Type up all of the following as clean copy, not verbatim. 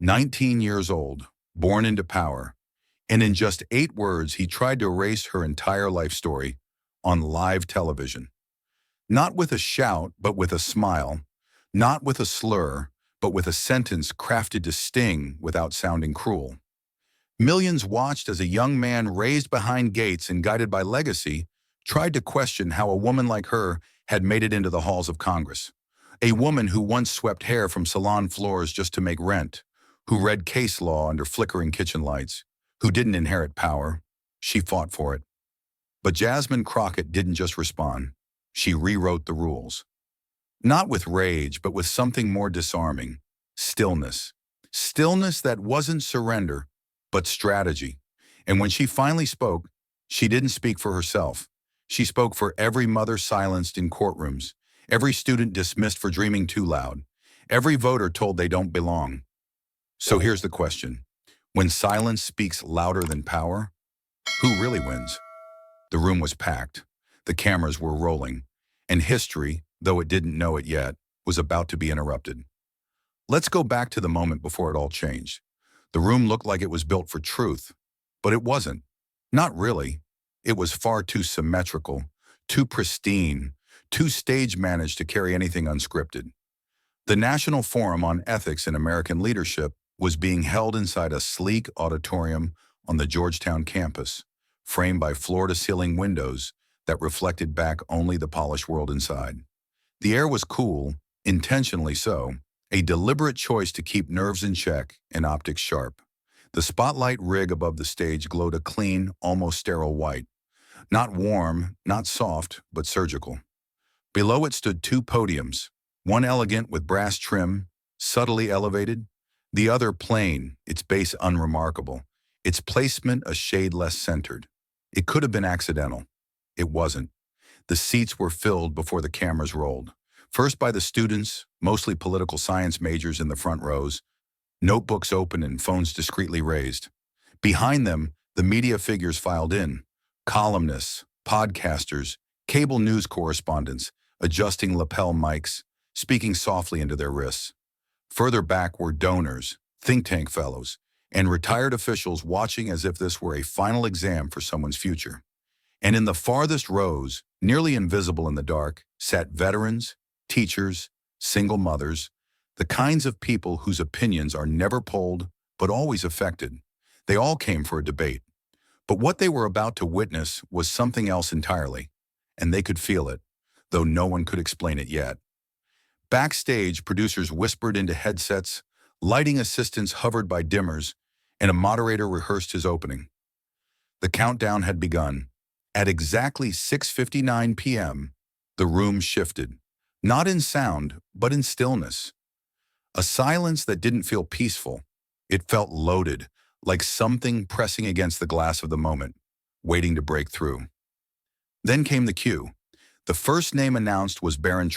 19 years old, born into power, and in just 8 words he tried to erase her entire life story on live television. Not with a shout, but with a smile. Not with a slur, but with a sentence crafted to sting without sounding cruel. Millions watched as a young man raised behind gates and guided by legacy tried to question how a woman like her had made it into the halls of Congress. A woman who once swept hair from salon floors just to make rent, who read case law under flickering kitchen lights, who didn't inherit power. She fought for it. But Jasmine Crockett didn't just respond. She rewrote the rules. Not with rage, but with something more disarming. Stillness. Stillness that wasn't surrender, but strategy. And when she finally spoke, she didn't speak for herself. She spoke for every mother silenced in courtrooms, every student dismissed for dreaming too loud, every voter told they don't belong. So here's the question. When silence speaks louder than power, who really wins? The room was packed. The cameras were rolling. And history, though it didn't know it yet, was about to be interrupted. Let's go back to the moment before it all changed. The room looked like it was built for truth, but it wasn't. Not really. It was far too symmetrical, too pristine, too stage-managed to carry anything unscripted. The National Forum on Ethics in American Leadership was being held inside a sleek auditorium on the Georgetown campus, framed by floor-to-ceiling windows that reflected back only the polished world inside. The air was cool, intentionally so, a deliberate choice to keep nerves in check and optics sharp. The spotlight rig above the stage glowed a clean, almost sterile white. Not warm, not soft, but surgical. Below it stood 2 podiums, one elegant with brass trim, subtly elevated, the other plain, its base unremarkable, its placement a shade less centered. It could have been accidental. It wasn't. The seats were filled before the cameras rolled. First by the students, mostly political science majors in the front rows, notebooks open and phones discreetly raised. Behind them, the media figures filed in, columnists, podcasters, cable news correspondents, adjusting lapel mics, speaking softly into their wrists. Further back were donors, think tank fellows, and retired officials watching as if this were a final exam for someone's future. And in the farthest rows, nearly invisible in the dark, sat veterans, teachers, single mothers, the kinds of people whose opinions are never polled, but always affected. They all came for a debate. But what they were about to witness was something else entirely, and they could feel it, though no one could explain it yet. Backstage, producers whispered into headsets, lighting assistants hovered by dimmers, and a moderator rehearsed his opening. The countdown had begun. At exactly 6:59 p.m., the room shifted, not in sound, but in stillness. A silence that didn't feel peaceful. It felt loaded, like something pressing against the glass of the moment, waiting to break through. Then came the cue. The first name announced was Barron.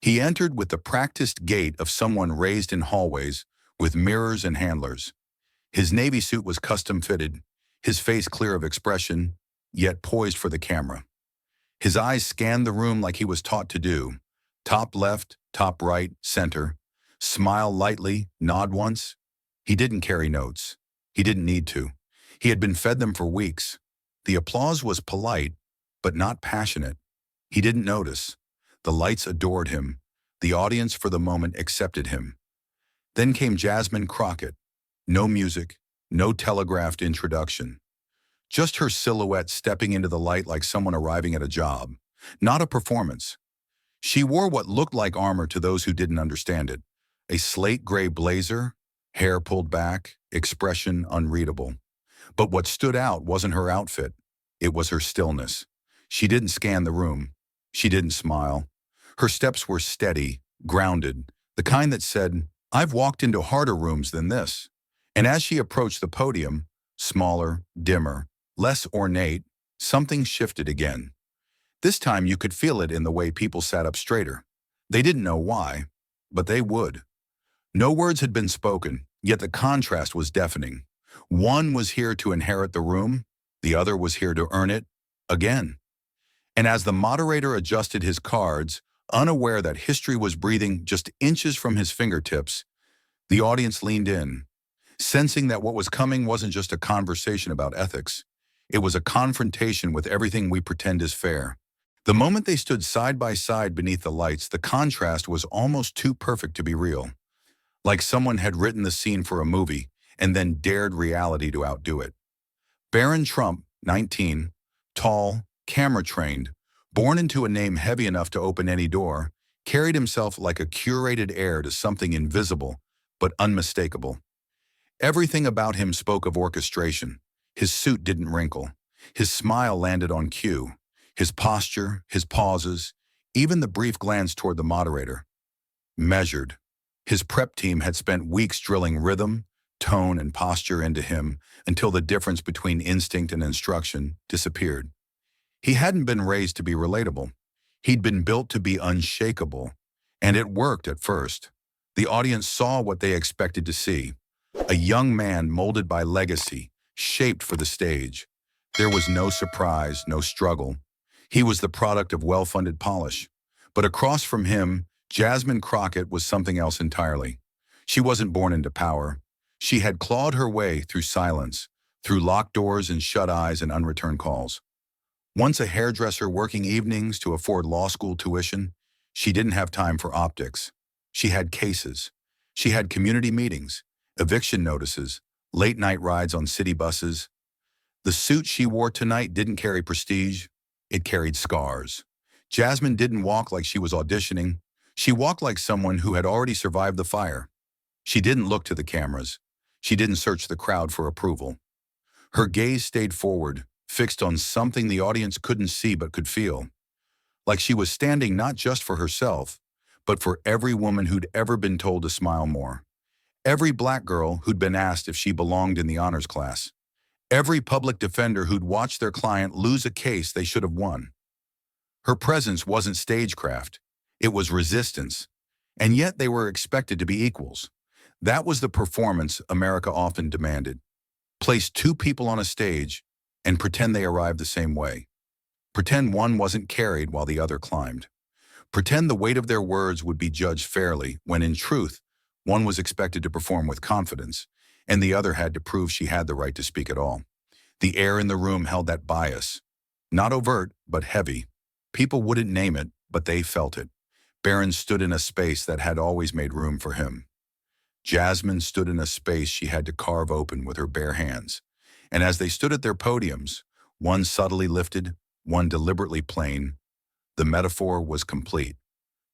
He entered with the practiced gait of someone raised in hallways with mirrors and handlers. His Navy suit was custom-fitted, his face clear of expression, yet poised for the camera. His eyes scanned the room like he was taught to do. Top left, top right, center. Smile lightly, nod once. He didn't carry notes. He didn't need to. He had been fed them for weeks. The applause was polite, but not passionate. He didn't notice. The lights adored him. The audience for the moment accepted him. Then came Jasmine Crockett. No music, no telegraphed introduction. Just her silhouette stepping into the light like someone arriving at a job, not a performance. She wore what looked like armor to those who didn't understand it. A slate gray blazer, hair pulled back, expression unreadable. But what stood out wasn't her outfit. It was her stillness. She didn't scan the room. She didn't smile. Her steps were steady, grounded, the kind that said, "I've walked into harder rooms than this." And as she approached the podium, smaller, dimmer, less ornate, something shifted again. This time you could feel it in the way people sat up straighter. They didn't know why, but they would. No words had been spoken, yet the contrast was deafening. One was here to inherit the room, the other was here to earn it, again. And as the moderator adjusted his cards, unaware that history was breathing just inches from his fingertips, The audience leaned in, sensing that what was coming wasn't just a conversation about ethics. It was a confrontation with everything we pretend is fair. The moment they stood side by side beneath the lights, the contrast was almost too perfect to be real. Like someone had written the scene for a movie and then dared reality to outdo it. Barron Trump, 19, tall, camera-trained, born into a name heavy enough to open any door, carried himself like a curated heir to something invisible but unmistakable. Everything about him spoke of orchestration. His suit didn't wrinkle. His smile landed on cue. His posture, his pauses, even the brief glance toward the moderator. Measured. His prep team had spent weeks drilling rhythm, tone, and posture into him until the difference between instinct and instruction disappeared. He hadn't been raised to be relatable. He'd been built to be unshakable. And it worked at first. The audience saw what they expected to see. A young man molded by legacy, shaped for the stage. There was no surprise, no struggle. He was the product of well-funded polish. But across from him, Jasmine Crockett was something else entirely. She wasn't born into power. She had clawed her way through silence, through locked doors and shut eyes and unreturned calls. Once a hairdresser working evenings to afford law school tuition, she didn't have time for optics. She had cases. She had community meetings, eviction notices, late-night rides on city buses. The suit she wore tonight didn't carry prestige. It carried scars. Jasmine didn't walk like she was auditioning. She walked like someone who had already survived the fire. She didn't look to the cameras. She didn't search the crowd for approval. Her gaze stayed forward, fixed on something the audience couldn't see but could feel. Like she was standing not just for herself, but for every woman who'd ever been told to smile more. Every black girl who'd been asked if she belonged in the honors class. Every public defender who'd watched their client lose a case they should have won. Her presence wasn't stagecraft. It was resistance. And yet they were expected to be equals. That was the performance America often demanded. Place two people on a stage and pretend they arrived the same way. Pretend one wasn't carried while the other climbed. Pretend the weight of their words would be judged fairly when in truth, one was expected to perform with confidence and the other had to prove she had the right to speak at all. The air in the room held that bias. Not overt, but heavy. People wouldn't name it, but they felt it. Barron stood in a space that had always made room for him. Jasmine stood in a space she had to carve open with her bare hands. And as they stood at their podiums, one subtly lifted, one deliberately plain, the metaphor was complete.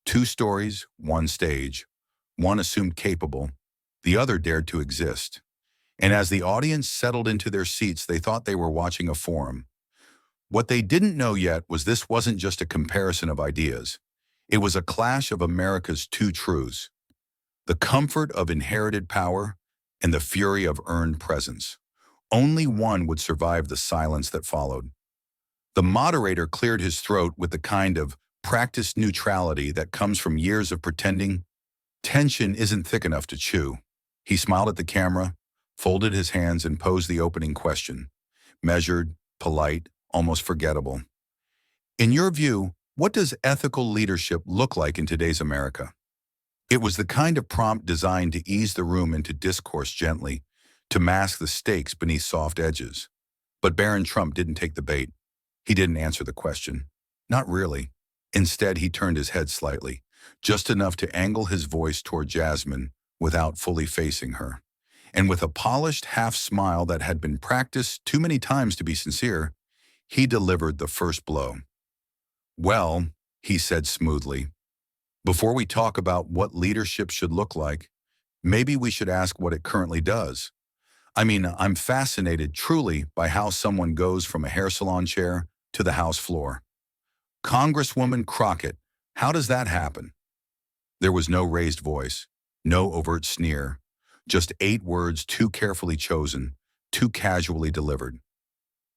Two stories, one stage. One assumed capable, the other dared to exist. And as the audience settled into their seats, they thought they were watching a forum. What they didn't know yet was this wasn't just a comparison of ideas. It was a clash of America's two truths. The comfort of inherited power and the fury of earned presence. Only one would survive the silence that followed. The moderator cleared his throat with the kind of practiced neutrality that comes from years of pretending tension isn't thick enough to chew. He smiled at the camera, folded his hands and posed the opening question. Measured, polite, almost forgettable. In your view, what does ethical leadership look like in today's America? It was the kind of prompt designed to ease the room into discourse gently, to mask the stakes beneath soft edges. But Barron Trump didn't take the bait. He didn't answer the question. Not really. Instead, he turned his head slightly, just enough to angle his voice toward Jasmine without fully facing her. And with a polished half-smile that had been practiced too many times to be sincere, he delivered the first blow. Well, he said smoothly, before we talk about what leadership should look like, maybe we should ask what it currently does. I mean, I'm fascinated truly by how someone goes from a hair salon chair to the House floor. Congresswoman Crockett, how does that happen? There was no raised voice, no overt sneer, just 8 words too carefully chosen, too casually delivered.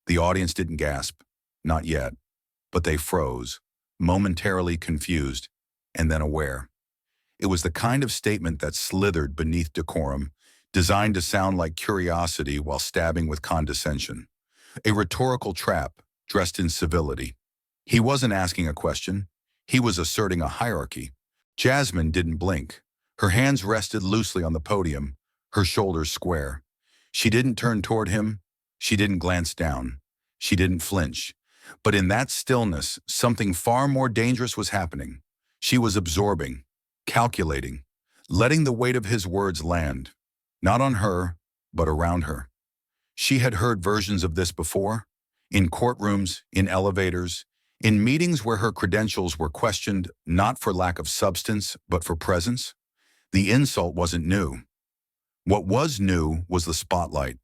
The audience didn't gasp, not yet, but they froze, momentarily confused, and then aware. It was the kind of statement that slithered beneath decorum, designed to sound like curiosity while stabbing with condescension. A rhetorical trap, dressed in civility. He wasn't asking a question. He was asserting a hierarchy. Jasmine didn't blink. Her hands rested loosely on the podium, her shoulders square. She didn't turn toward him. She didn't glance down. She didn't flinch. But in that stillness, something far more dangerous was happening. She was absorbing, calculating, letting the weight of his words land, not on her, but around her. She had heard versions of this before, in courtrooms, in elevators, in meetings where her credentials were questioned not for lack of substance, but for presence. The insult wasn't new. What was new was the spotlight.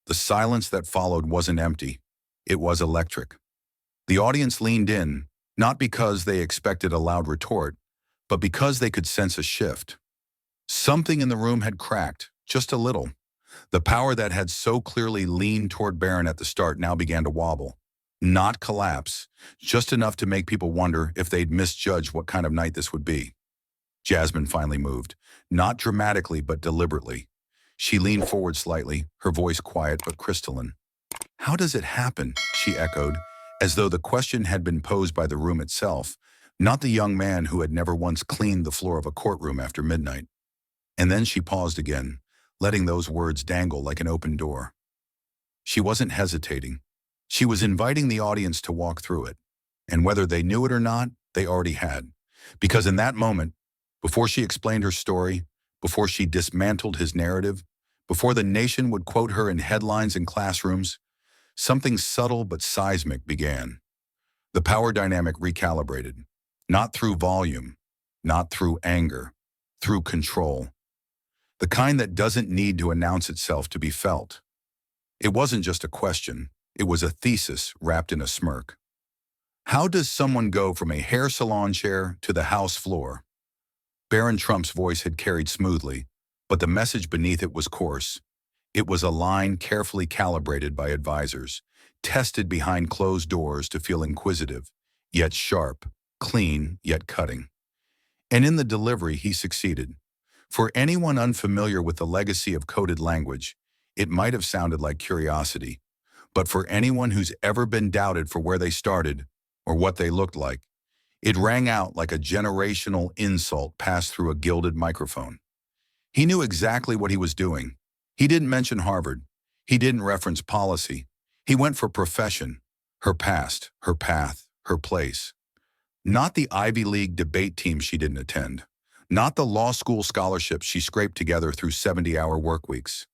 The silence that followed wasn't empty. It was electric. The audience leaned in, not because they expected a loud retort, but because they could sense a shift. Something in the room had cracked, just a little. The power that had so clearly leaned toward Barron at the start now began to wobble. Not collapse, just enough to make people wonder if they'd misjudged what kind of night this would be. Jasmine finally moved, not dramatically but deliberately. She leaned forward slightly, her voice quiet but crystalline. "How does it happen?" she echoed, as though the question had been posed by the room itself, not the young man who had never once cleaned the floor of a courtroom after midnight. And then she paused again, letting those words dangle like an open door. She wasn't hesitating. She was inviting the audience to walk through it. And whether they knew it or not, they already had. Because in that moment, before she explained her story, before she dismantled his narrative, before the nation would quote her in headlines and classrooms, something subtle but seismic began. The power dynamic recalibrated, not through volume, not through anger, through control. The kind that doesn't need to announce itself to be felt. It wasn't just a question, it was a thesis wrapped in a smirk. How does someone go from a hair salon chair to the House floor? Barron Trump's voice had carried smoothly, but the message beneath it was coarse. It was a line carefully calibrated by advisors, tested behind closed doors to feel inquisitive, yet sharp, clean, yet cutting. And in the delivery, he succeeded. For anyone unfamiliar with the legacy of coded language, it might have sounded like curiosity. But for anyone who's ever been doubted for where they started or what they looked like, it rang out like a generational insult passed through a gilded microphone. He knew exactly what he was doing. He didn't mention Harvard. He didn't reference policy. He went for profession, her past, her path, her place. Not the Ivy League debate team she didn't attend. Not the law school scholarships she scraped together through 70-hour work weeks.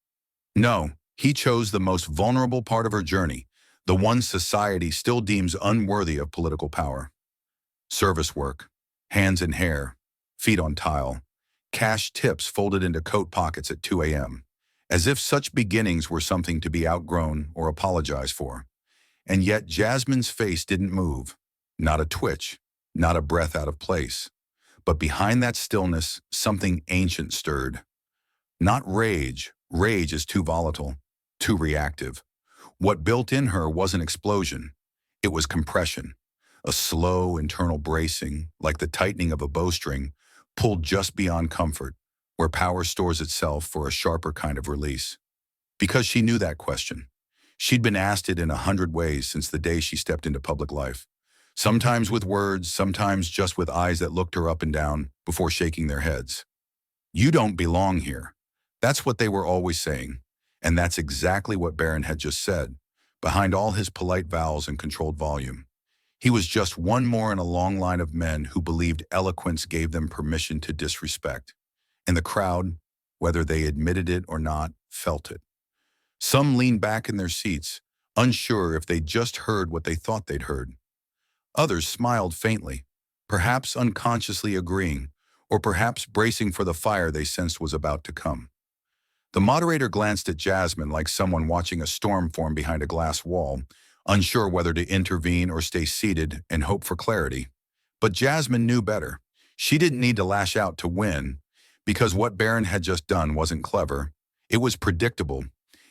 No, he chose the most vulnerable part of her journey, the one society still deems unworthy of political power. Service work, hands in hair, feet on tile, cash tips folded into coat pockets at 2 a.m., as if such beginnings were something to be outgrown or apologized for. And yet Jasmine's face didn't move, not a twitch, not a breath out of place. But behind that stillness, something ancient stirred. Not rage. Rage is too volatile, too reactive. What built in her wasn't explosion. It was compression, a slow internal bracing, like the tightening of a bowstring, pulled just beyond comfort, where power stores itself for a sharper kind of release. Because she knew that question. She'd been asked it in 100 ways since the day she stepped into public life. Sometimes with words, sometimes just with eyes that looked her up and down before shaking their heads. "You don't belong here." That's what they were always saying. And that's exactly what Barron had just said, behind all his polite vowels and controlled volume. He was just one more in a long line of men who believed eloquence gave them permission to disrespect. And the crowd, whether they admitted it or not, felt it. Some leaned back in their seats, unsure if they'd just heard what they thought they'd heard. Others smiled faintly, perhaps unconsciously agreeing, or perhaps bracing for the fire they sensed was about to come. The moderator glanced at Jasmine like someone watching a storm form behind a glass wall, unsure whether to intervene or stay seated and hope for clarity. But Jasmine knew better. She didn't need to lash out to win, because what Barron had just done wasn't clever. It was predictable.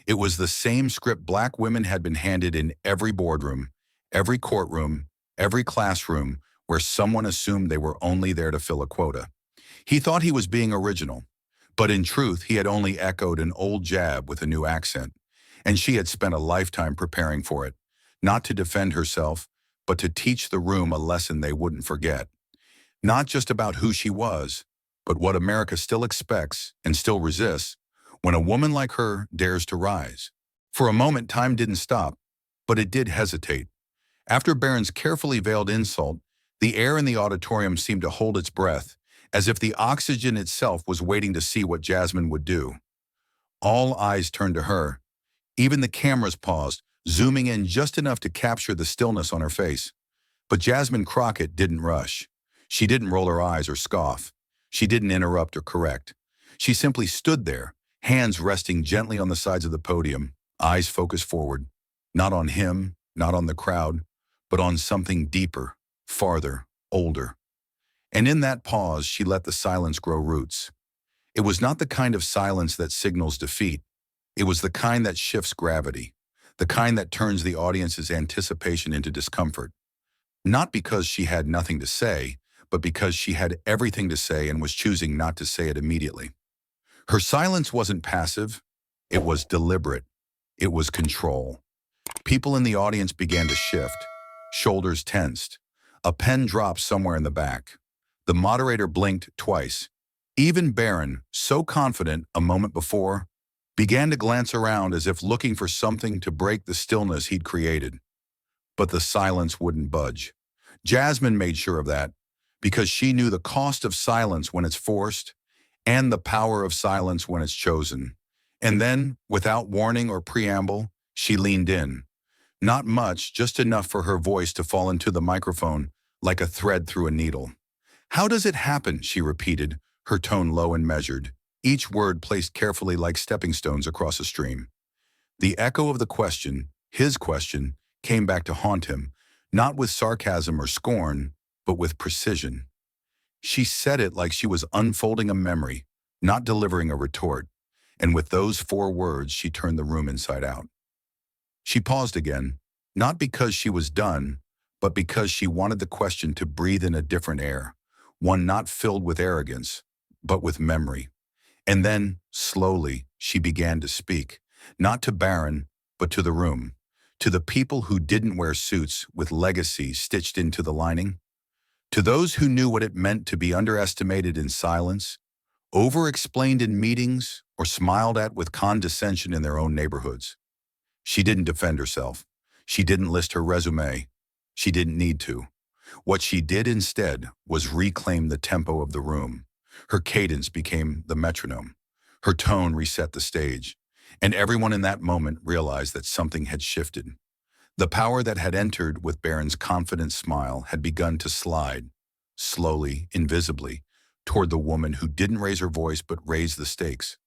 It was the same script Black women had been handed in every boardroom, every courtroom, every classroom where someone assumed they were only there to fill a quota. He thought he was being original, but in truth he had only echoed an old jab with a new accent, and she had spent a lifetime preparing for it, not to defend herself, but to teach the room a lesson they wouldn't forget. Not just about who she was, but what America still expects and still resists when a woman like her dares to rise. For a moment, time didn't stop, but it did hesitate. After Barron's carefully veiled insult, the air in the auditorium seemed to hold its breath, as if the oxygen itself was waiting to see what Jasmine would do. All eyes turned to her. Even the cameras paused, zooming in just enough to capture the stillness on her face. But Jasmine Crockett didn't rush. She didn't roll her eyes or scoff. She didn't interrupt or correct. She simply stood there, hands resting gently on the sides of the podium, eyes focused forward. Not on him, not on the crowd, but on something deeper, farther, older. And in that pause, she let the silence grow roots. It was not the kind of silence that signals defeat. It was the kind that shifts gravity, the kind that turns the audience's anticipation into discomfort. Not because she had nothing to say, but because she had everything to say and was choosing not to say it immediately. Her silence wasn't passive. It was deliberate. It was control. People in the audience began to shift. Shoulders tensed. A pen dropped somewhere in the back. The moderator blinked twice. Even Barron, so confident a moment before, began to glance around as if looking for something to break the stillness he'd created. But the silence wouldn't budge. Jasmine made sure of that, because she knew the cost of silence when it's forced, and the power of silence when it's chosen. And then, without warning or preamble, she leaned in. Not much, just enough for her voice to fall into the microphone like a thread through a needle. "How does it happen?" she repeated, her tone low and measured, each word placed carefully like stepping stones across a stream. The echo of the question, his question, came back to haunt him, not with sarcasm or scorn, but with precision. She said it like she was unfolding a memory, not delivering a retort, and with those 4 words she turned the room inside out. She paused again, not because she was done, but because she wanted the question to breathe in a different air, one not filled with arrogance, but with memory. And then, slowly, she began to speak, not to Barron, but to the room, to the people who didn't wear suits with legacy stitched into the lining, to those who knew what it meant to be underestimated in silence, over-explained in meetings, or smiled at with condescension in their own neighborhoods. She didn't defend herself. She didn't list her resume. She didn't need to. What she did instead was reclaim the tempo of the room. Her cadence became the metronome. Her tone reset the stage. And everyone in that moment realized that something had shifted. The power that had entered with Barron's confident smile had begun to slide, slowly, invisibly, toward the woman who didn't raise her voice but raised the stakes.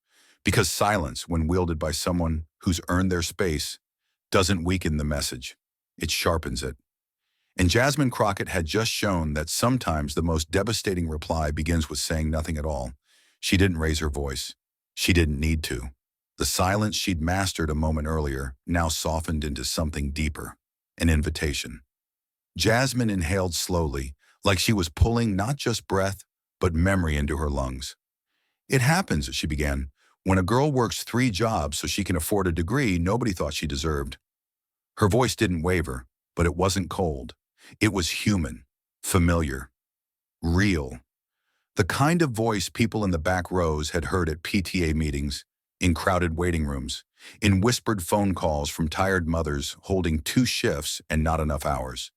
Because silence, when wielded by someone who's earned their space, doesn't weaken the message. It sharpens it. And Jasmine Crockett had just shown that sometimes the most devastating reply begins with saying nothing at all. She didn't raise her voice. She didn't need to. The silence she'd mastered a moment earlier now softened into something deeper, an invitation. Jasmine inhaled slowly, like she was pulling not just breath, but memory into her lungs. "It happens," she began. "When a girl works 3 jobs so she can afford a degree nobody thought she deserved." Her voice didn't waver, but it wasn't cold. It was human, familiar, real. The kind of voice people in the back rows had heard at PTA meetings, in crowded waiting rooms, in whispered phone calls from tired mothers holding 2 shifts and not enough hours.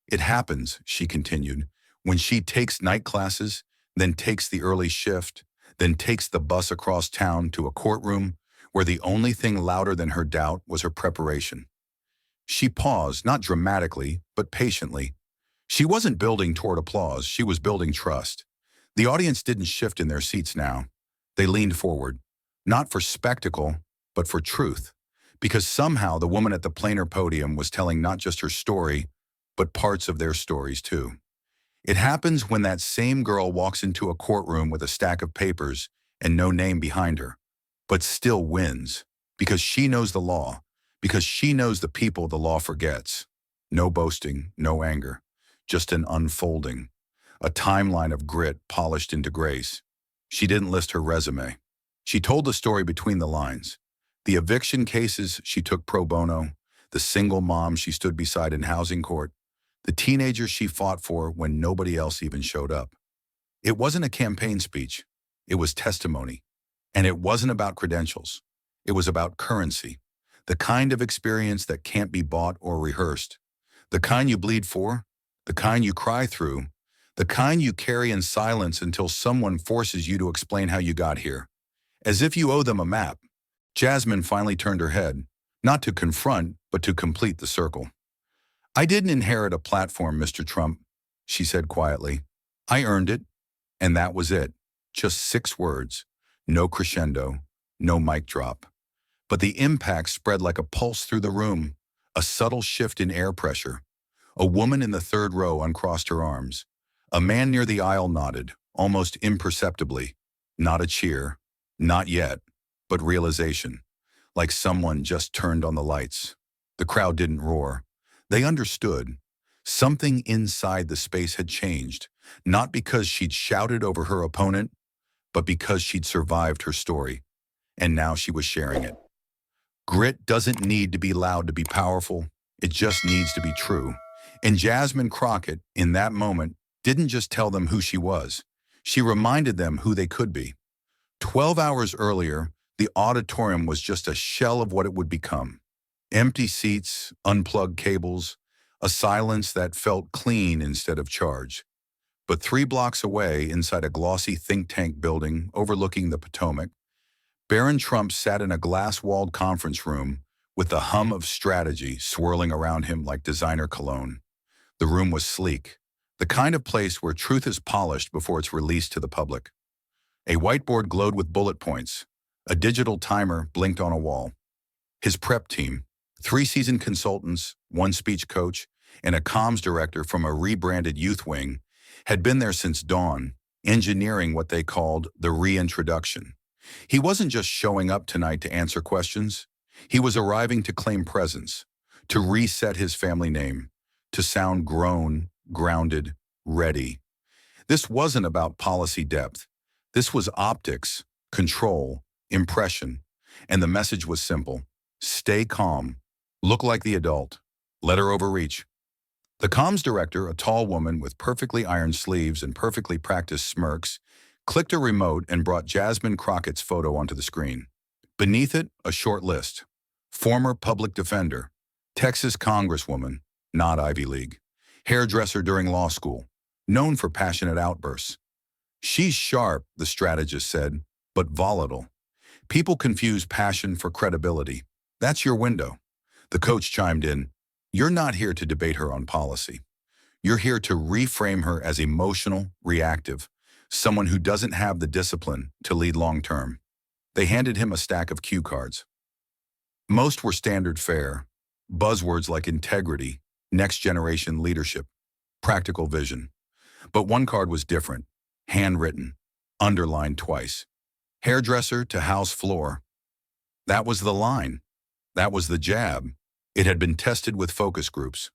"It happens," she continued, "when she takes night classes, then takes the early shift, then takes the bus across town to a courtroom where the only thing louder than her doubt was her preparation." She paused, not dramatically, but patiently. She wasn't building toward applause, she was building trust. The audience didn't shift in their seats now. They leaned forward, not for spectacle, but for truth. Because somehow the woman at the plainer podium was telling not just her story, but parts of their stories too. It happens when that same girl walks into a courtroom with a stack of papers and no name behind her, but still wins, because she knows the law, because she knows the people the law forgets. No boasting, no anger, just an unfolding, a timeline of grit polished into grace. She didn't list her resume. She told the story between the lines. The eviction cases she took pro bono, the single mom she stood beside in housing court, the teenagers she fought for when nobody else even showed up. It wasn't a campaign speech. It was testimony. And it wasn't about credentials. It was about currency, the kind of experience that can't be bought or rehearsed, the kind you bleed for, the kind you cry through, the kind you carry in silence until someone forces you to explain how you got here. As if you owe them a map, Jasmine finally turned her head, not to confront, but to complete the circle. "I didn't inherit a platform, Mr. Trump," she said quietly. "I earned it, and that was it. Just 6 words. No crescendo, no mic drop. But the impact spread like a pulse through the room, a subtle shift in air pressure. A woman in the third row uncrossed her arms. A man near the aisle nodded, almost imperceptibly. Not a cheer, not yet, but realization, like someone just turned on the lights. The crowd didn't roar. They understood. Something inside the space had changed, not because she'd shouted over her opponent, but because she'd survived her story, and now she was sharing it. Grit doesn't need to be loud to be powerful. It just needs to be true. And Jasmine Crockett, in that moment, didn't just tell them who she was. She reminded them who they could be. 12 hours earlier, the auditorium was just a shell of what it would become. Empty seats, unplugged cables, a silence that felt clean instead of charged. But 3 blocks away, inside a glossy think tank building overlooking the Potomac, Barron Trump sat in a glass-walled conference room with the hum of strategy swirling around him like designer cologne. The room was sleek, the kind of place where truth is polished before it's released to the public. A whiteboard glowed with bullet points. A digital timer blinked on a wall. His prep team, 3 seasoned consultants, 1 speech coach, and a comms director from a rebranded youth wing, had been there since dawn, engineering what they called the reintroduction. He wasn't just showing up tonight to answer questions. He was arriving to claim presence, to reset his family name, to sound grown, grounded, ready. This wasn't about policy depth. This was optics, control, impression, and the message was simple. Stay calm. Look like the adult. Let her overreach. The comms director, a tall woman with perfectly ironed sleeves and perfectly practiced smirks, clicked a remote and brought Jasmine Crockett's photo onto the screen. Beneath it, a short list. Former public defender, Texas congresswoman, not Ivy League, hairdresser during law school, known for passionate outbursts. "She's sharp," the strategist said, "but volatile. People confuse passion for credibility. That's your window." The coach chimed in, "You're not here to debate her on policy. You're here to reframe her as emotional, reactive, someone who doesn't have the discipline to lead long-term." They handed him a stack of cue cards. Most were standard fare, buzzwords like integrity, next-generation leadership, practical vision. But one card was different, handwritten, underlined twice. Hairdresser to house floor. That was the line. That was the jab. It had been tested with focus groups.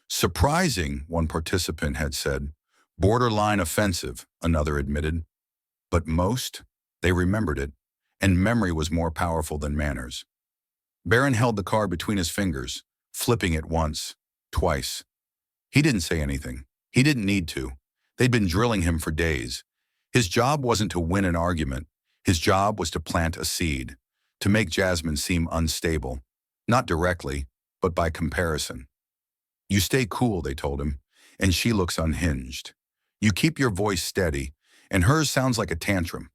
"Surprising," one participant had said. "Borderline offensive," another admitted. But most, they remembered it, and memory was more powerful than manners. Barron held the card between his fingers, flipping it once, twice. He didn't say anything. He didn't need to. They'd been drilling him for days. His job wasn't to win an argument. His job was to plant a seed, to make Jasmine seem unstable, not directly, but by comparison. "You stay cool," they told him, "and she looks unhinged. You keep your voice steady, and hers sounds like a tantrum."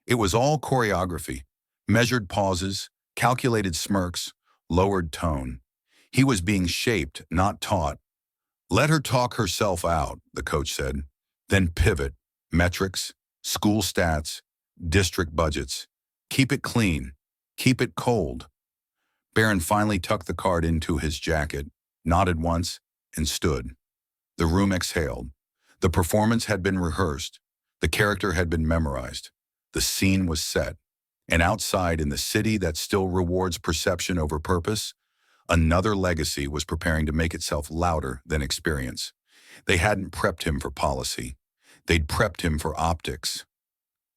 It was all choreography, measured pauses, calculated smirks, lowered tone. He was being shaped, not taught. "Let her talk herself out," the coach said. "Then pivot, metrics, school stats, district budgets. Keep it clean. Keep it cold." Barron finally tucked the card into his jacket, nodded once, and stood. The room exhaled. The performance had been rehearsed. The character had been memorized. The scene was set. And outside, in the city that still rewards perception over purpose, another legacy was preparing to make itself louder than experience. They hadn't prepped him for policy. They'd prepped him for optics.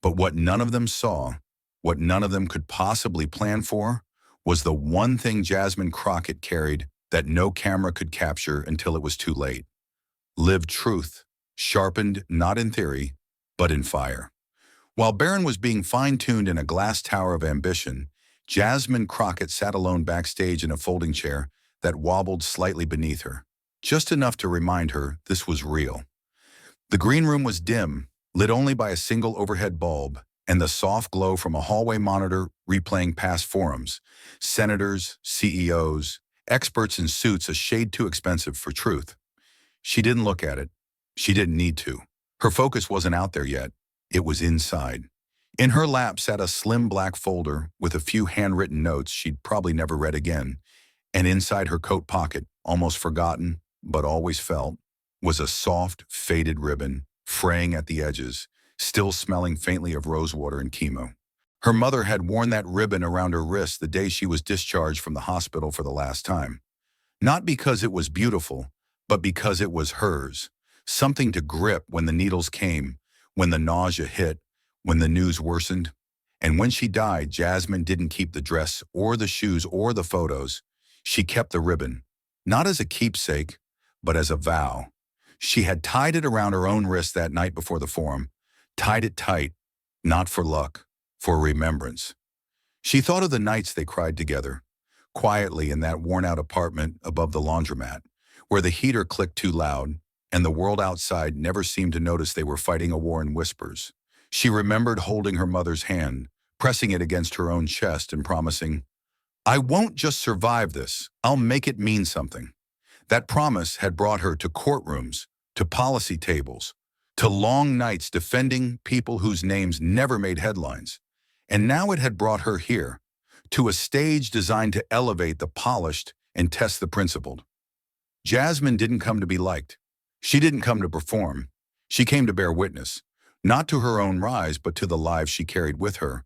But what none of them saw, what none of them could possibly plan for, was the one thing Jasmine Crockett carried that no camera could capture until it was too late. Lived truth, sharpened not in theory, but in fire. While Barron was being fine-tuned in a glass tower of ambition, Jasmine Crockett sat alone backstage in a folding chair that wobbled slightly beneath her, just enough to remind her this was real. The green room was dim, lit only by a single overhead bulb, and the soft glow from a hallway monitor replaying past forums. Senators, CEOs, experts in suits a shade too expensive for truth. She didn't look at it. She didn't need to. Her focus wasn't out there yet. It was inside. In her lap sat a slim black folder with a few handwritten notes she'd probably never read again, and inside her coat pocket, almost forgotten, but always felt, was a soft, faded ribbon, fraying at the edges, still smelling faintly of rosewater and chemo. Her mother had worn that ribbon around her wrist the day she was discharged from the hospital for the last time. Not because it was beautiful, but because it was hers, something to grip when the needles came, when the nausea hit, when the news worsened. And when she died, Jasmine didn't keep the dress or the shoes or the photos. She kept the ribbon, not as a keepsake, but as a vow. She had tied it around her own wrist that night before the forum, tied it tight, not for luck, for remembrance. She thought of the nights they cried together, quietly in that worn-out apartment above the laundromat, where the heater clicked too loud, and the world outside never seemed to notice they were fighting a war in whispers. She remembered holding her mother's hand, pressing it against her own chest and promising, "I won't just survive this, I'll make it mean something." That promise had brought her to courtrooms, to policy tables, to long nights defending people whose names never made headlines. And now it had brought her here, to a stage designed to elevate the polished and test the principled. Jasmine didn't come to be liked. She didn't come to perform. She came to bear witness, not to her own rise, but to the lives she carried with her.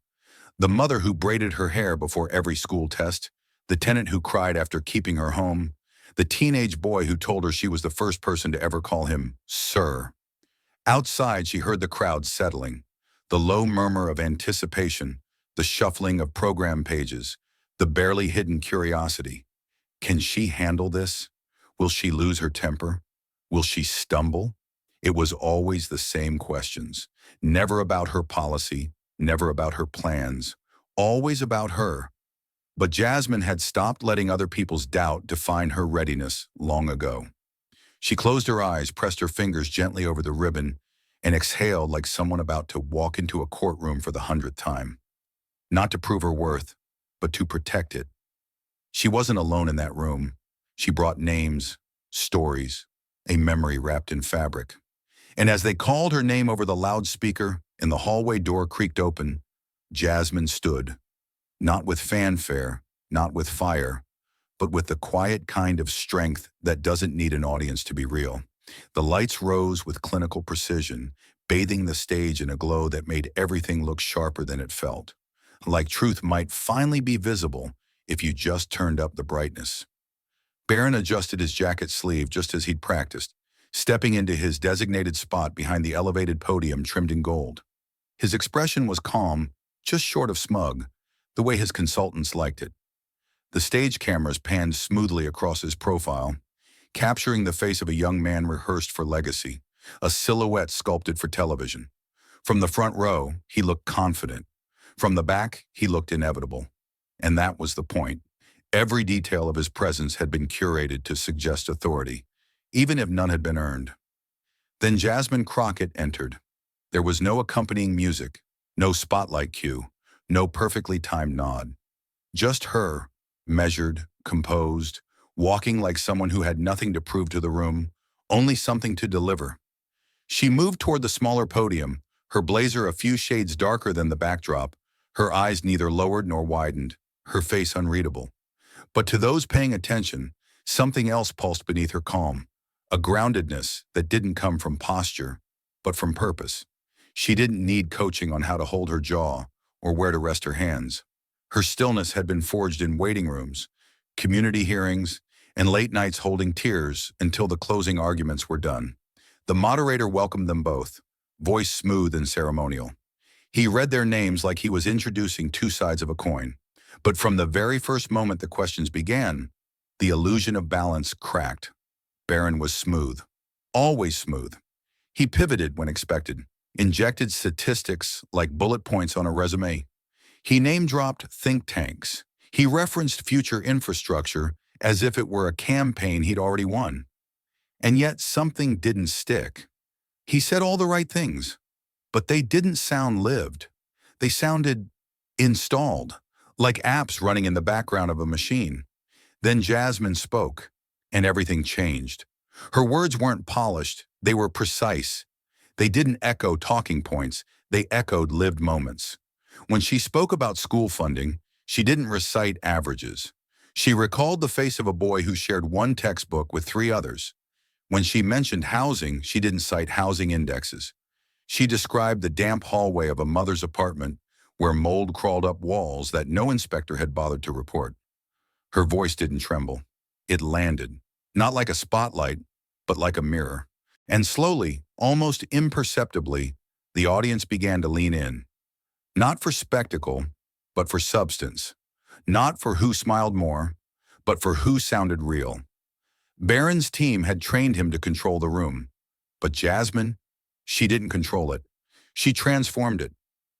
The mother who braided her hair before every school test, the tenant who cried after keeping her home, the teenage boy who told her she was the first person to ever call him sir. Outside, she heard the crowd settling, the low murmur of anticipation, the shuffling of program pages, the barely hidden curiosity. Can she handle this? Will she lose her temper? Will she stumble? It was always the same questions, never about her policy, never about her plans, always about her. But Jasmine had stopped letting other people's doubt define her readiness long ago. She closed her eyes, pressed her fingers gently over the ribbon, and exhaled like someone about to walk into a courtroom for the 100th time. Not to prove her worth, but to protect it. She wasn't alone in that room. She brought names, stories, a memory wrapped in fabric. And as they called her name over the loudspeaker and the hallway door creaked open, Jasmine stood, not with fanfare, not with fire, but with the quiet kind of strength that doesn't need an audience to be real. The lights rose with clinical precision, bathing the stage in a glow that made everything look sharper than it felt, like truth might finally be visible if you just turned up the brightness. Barron adjusted his jacket sleeve just as he'd practiced, stepping into his designated spot behind the elevated podium trimmed in gold. His expression was calm, just short of smug, the way his consultants liked it. The stage cameras panned smoothly across his profile, capturing the face of a young man rehearsed for legacy, a silhouette sculpted for television. From the front row, he looked confident. From the back, he looked inevitable. And that was the point. Every detail of his presence had been curated to suggest authority, even if none had been earned. Then Jasmine Crockett entered. There was no accompanying music, no spotlight cue, no perfectly timed nod. Just her, measured, composed, walking like someone who had nothing to prove to the room, only something to deliver. She moved toward the smaller podium, her blazer a few shades darker than the backdrop, her eyes neither lowered nor widened, her face unreadable. But to those paying attention, something else pulsed beneath her calm, a groundedness that didn't come from posture, but from purpose. She didn't need coaching on how to hold her jaw or where to rest her hands. Her stillness had been forged in waiting rooms, community hearings, and late nights holding tears until the closing arguments were done. The moderator welcomed them both, voice smooth and ceremonial. He read their names like he was introducing two sides of a coin. But from the very first moment the questions began, the illusion of balance cracked. Barron was smooth, always smooth. He pivoted when expected, injected statistics like bullet points on a resume. He name-dropped think tanks. He referenced future infrastructure as if it were a campaign he'd already won. And yet something didn't stick. He said all the right things, but they didn't sound lived. They sounded installed, like apps running in the background of a machine. Then Jasmine spoke, and everything changed. Her words weren't polished, they were precise. They didn't echo talking points, they echoed lived moments. When she spoke about school funding, she didn't recite averages. She recalled the face of a boy who shared one textbook with three others. When she mentioned housing, she didn't cite housing indexes. She described the damp hallway of a mother's apartment where mold crawled up walls that no inspector had bothered to report. Her voice didn't tremble. It landed, not like a spotlight, but like a mirror. And slowly, almost imperceptibly, the audience began to lean in. Not for spectacle, but for substance. Not for who smiled more, but for who sounded real. Barron's team had trained him to control the room. But Jasmine, she didn't control it. She transformed it,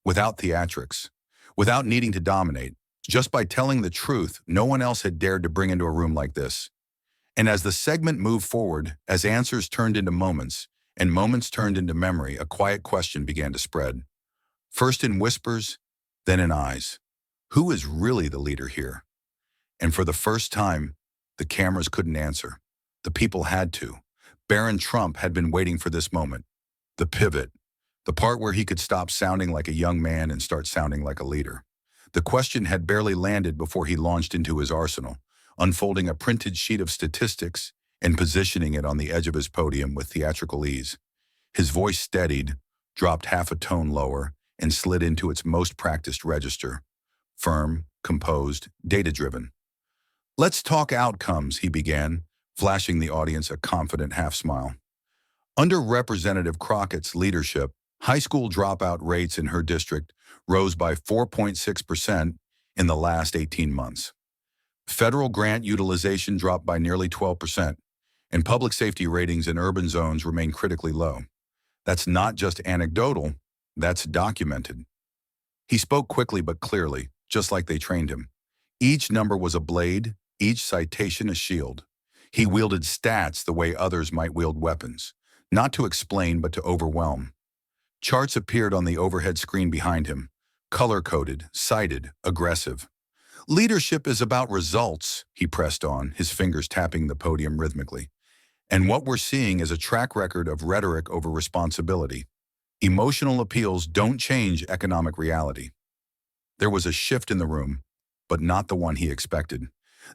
without theatrics, without needing to dominate, just by telling the truth no one else had dared to bring into a room like this. And as the segment moved forward, as answers turned into moments, and moments turned into memory, a quiet question began to spread. First in whispers, then in eyes. Who is really the leader here? And for the first time, the cameras couldn't answer. The people had to. Barron Trump had been waiting for this moment. The pivot. The part where he could stop sounding like a young man and start sounding like a leader. The question had barely landed before he launched into his arsenal, unfolding a printed sheet of statistics and positioning it on the edge of his podium with theatrical ease. His voice steadied, dropped half a tone lower, and slid into its most practiced register. Firm, composed, data-driven. Let's talk outcomes, he began, flashing the audience a confident half-smile. Under Representative Crockett's leadership, high school dropout rates in her district rose by 4.6% in the last 18 months. Federal grant utilization dropped by nearly 12%, and public safety ratings in urban zones remain critically low. That's not just anecdotal, that's documented. He spoke quickly but clearly, just like they trained him. Each number was a blade, each citation a shield. He wielded stats the way others might wield weapons, not to explain but to overwhelm. Charts appeared on the overhead screen behind him, color-coded, cited, aggressive. Leadership is about results, he pressed on, his fingers tapping the podium rhythmically. And what we're seeing is a track record of rhetoric over responsibility. Emotional appeals don't change economic reality. There was a shift in the room, but not the one he expected.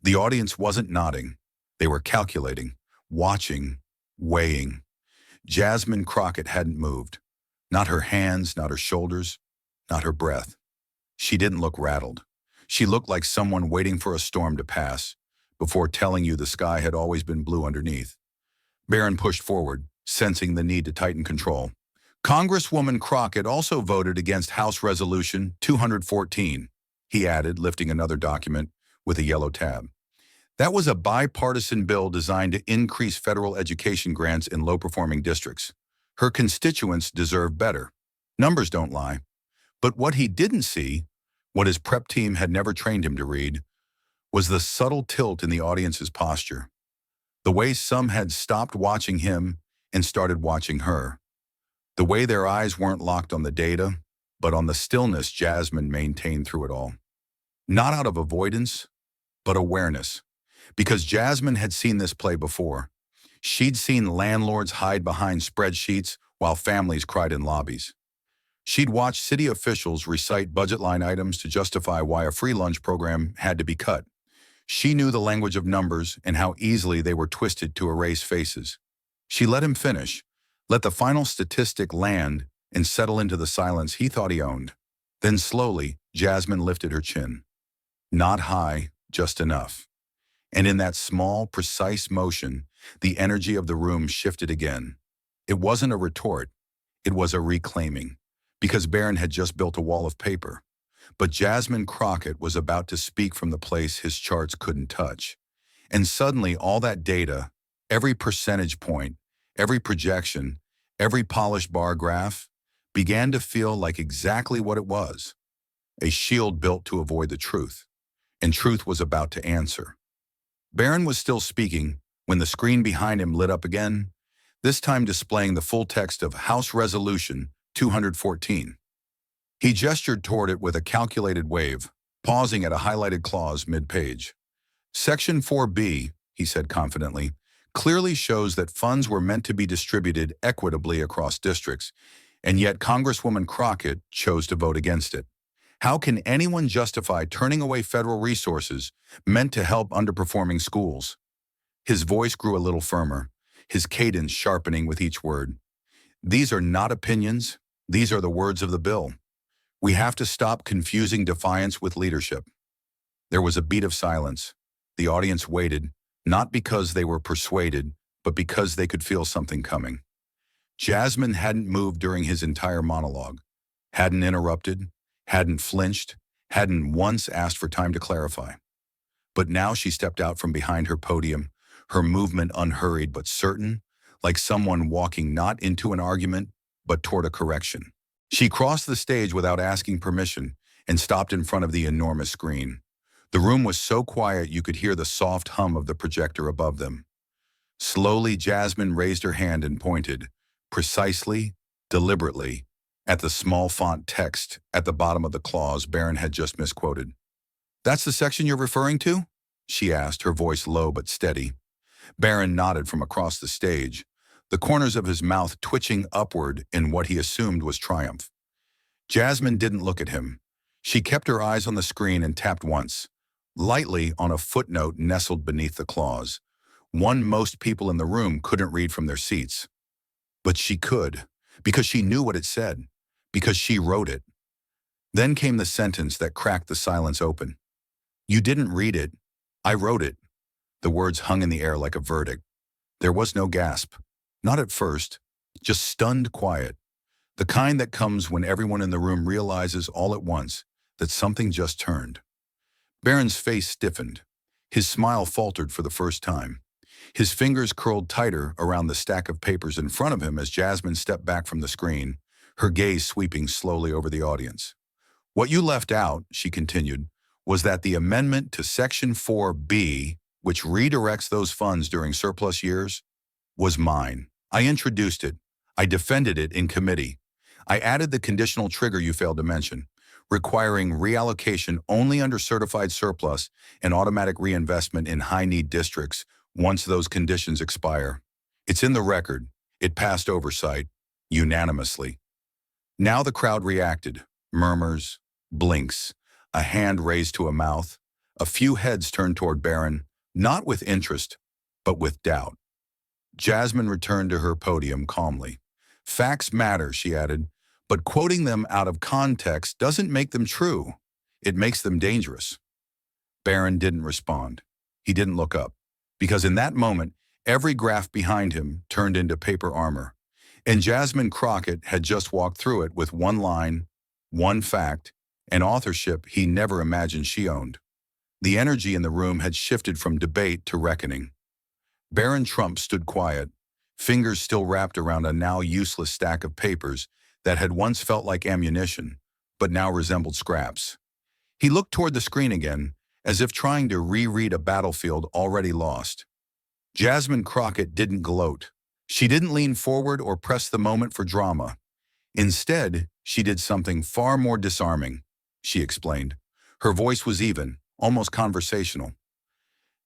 The audience wasn't nodding. They were calculating, watching, weighing. Jasmine Crockett hadn't moved. Not her hands, not her shoulders, not her breath. She didn't look rattled. She looked like someone waiting for a storm to pass, before telling you the sky had always been blue underneath. Barron pushed forward, sensing the need to tighten control. Congresswoman Crockett also voted against House Resolution 214, he added, lifting another document with a yellow tab. That was a bipartisan bill designed to increase federal education grants in low-performing districts. Her constituents deserve better. Numbers don't lie. But what he didn't see, what his prep team had never trained him to read, was the subtle tilt in the audience's posture. The way some had stopped watching him and started watching her. The way their eyes weren't locked on the data, but on the stillness Jasmine maintained through it all. Not out of avoidance, but awareness. Because Jasmine had seen this play before. She'd seen landlords hide behind spreadsheets while families cried in lobbies. She'd watched city officials recite budget line items to justify why a free lunch program had to be cut. She knew the language of numbers and how easily they were twisted to erase faces. She let him finish, let the final statistic land and settle into the silence he thought he owned. Then slowly, Jasmine lifted her chin. Not high, just enough. And in that small, precise motion, the energy of the room shifted again. It wasn't a retort, it was a reclaiming, because Barron had just built a wall of paper. But Jasmine Crockett was about to speak from the place his charts couldn't touch. And suddenly all that data, every percentage point, every projection, every polished bar graph, began to feel like exactly what it was, a shield built to avoid the truth, and truth was about to answer. Barron was still speaking when the screen behind him lit up again, this time displaying the full text of House Resolution 214. He gestured toward it with a calculated wave, pausing at a highlighted clause mid-page. Section 4B, he said confidently, clearly shows that funds were meant to be distributed equitably across districts, and yet Congresswoman Crockett chose to vote against it. How can anyone justify turning away federal resources meant to help underperforming schools? His voice grew a little firmer, his cadence sharpening with each word. These are not opinions, these are the words of the bill. We have to stop confusing defiance with leadership. There was a beat of silence. The audience waited, not because they were persuaded, but because they could feel something coming. Jasmine hadn't moved during his entire monologue, hadn't interrupted, hadn't flinched, hadn't once asked for time to clarify. But now she stepped out from behind her podium, her movement unhurried but certain, like someone walking not into an argument, but toward a correction. She crossed the stage without asking permission and stopped in front of the enormous screen. The room was so quiet you could hear the soft hum of the projector above them. Slowly, Jasmine raised her hand and pointed, precisely, deliberately, at the small font text at the bottom of the clause Barron had just misquoted. "That's the section you're referring to?" she asked, her voice low but steady. Barron nodded from across the stage, the corners of his mouth twitching upward in what he assumed was triumph. Jasmine didn't look at him. She kept her eyes on the screen and tapped once, lightly on a footnote nestled beneath the clause, one most people in the room couldn't read from their seats. But she could, because she knew what it said, because she wrote it. Then came the sentence that cracked the silence open. "You didn't read it. I wrote it." The words hung in the air like a verdict. There was no gasp. Not at first, just stunned quiet. The kind that comes when everyone in the room realizes all at once that something just turned. Barron's face stiffened. His smile faltered for the first time. His fingers curled tighter around the stack of papers in front of him as Jasmine stepped back from the screen, her gaze sweeping slowly over the audience. "What you left out," she continued, "was that the amendment to Section 4B, which redirects those funds during surplus years, was mine. I introduced it. I defended it in committee. I added the conditional trigger you failed to mention, requiring reallocation only under certified surplus and automatic reinvestment in high-need districts once those conditions expire. It's in the record. It passed oversight, unanimously." Now the crowd reacted. Murmurs, blinks, a hand raised to a mouth, a few heads turned toward Barron, not with interest, but with doubt. Jasmine returned to her podium calmly. "Facts matter," she added, "but quoting them out of context doesn't make them true. It makes them dangerous." Barron didn't respond. He didn't look up, because in that moment, every graph behind him turned into paper armor. And Jasmine Crockett had just walked through it with one line, one fact, and authorship he never imagined she owned. The energy in the room had shifted from debate to reckoning. Barron Trump stood quiet, fingers still wrapped around a now useless stack of papers that had once felt like ammunition, but now resembled scraps. He looked toward the screen again, as if trying to reread a battlefield already lost. Jasmine Crockett didn't gloat. She didn't lean forward or press the moment for drama. Instead, she did something far more disarming, she explained. Her voice was even, almost conversational.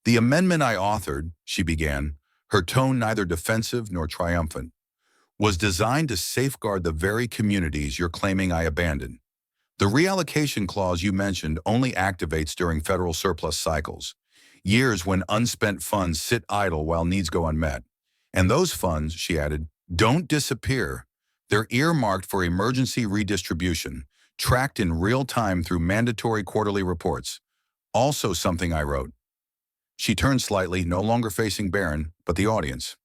"The amendment I authored," she began, her tone neither defensive nor triumphant, "was designed to safeguard the very communities you're claiming I abandoned. The reallocation clause you mentioned only activates during federal surplus cycles, years when unspent funds sit idle while needs go unmet. And those funds," she added, "don't disappear. They're earmarked for emergency redistribution, tracked in real time through mandatory quarterly reports." Also something I wrote. She turned slightly, no longer facing Barron, but the audience.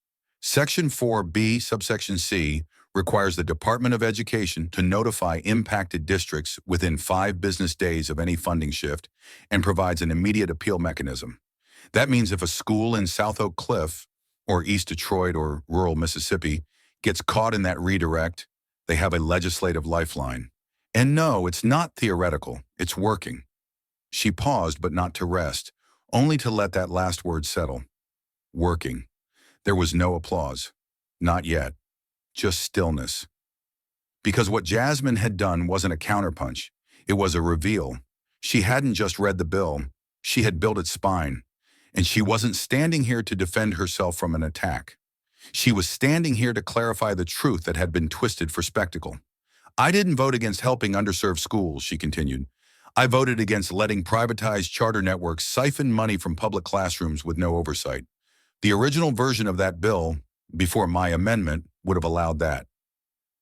"Section 4B, subsection C, requires the Department of Education to notify impacted districts within 5 business days of any funding shift and provides an immediate appeal mechanism. That means if a school in South Oak Cliff, or East Detroit or rural Mississippi, gets caught in that redirect, They have a legislative lifeline. And no, it's not theoretical. It's working. She paused, but not to rest, only to let that last word settle. Working. There was no applause. Not yet. Just stillness. Because what Jasmine had done wasn't a counterpunch. It was a reveal. She hadn't just read the bill. She had built its spine. And she wasn't standing here to defend herself from an attack. She was standing here to clarify the truth that had been twisted for spectacle. I didn't vote against helping underserved schools, she continued. I voted against letting privatized charter networks siphon money from public classrooms with no oversight. The original version of that bill, before my amendment, would have allowed that.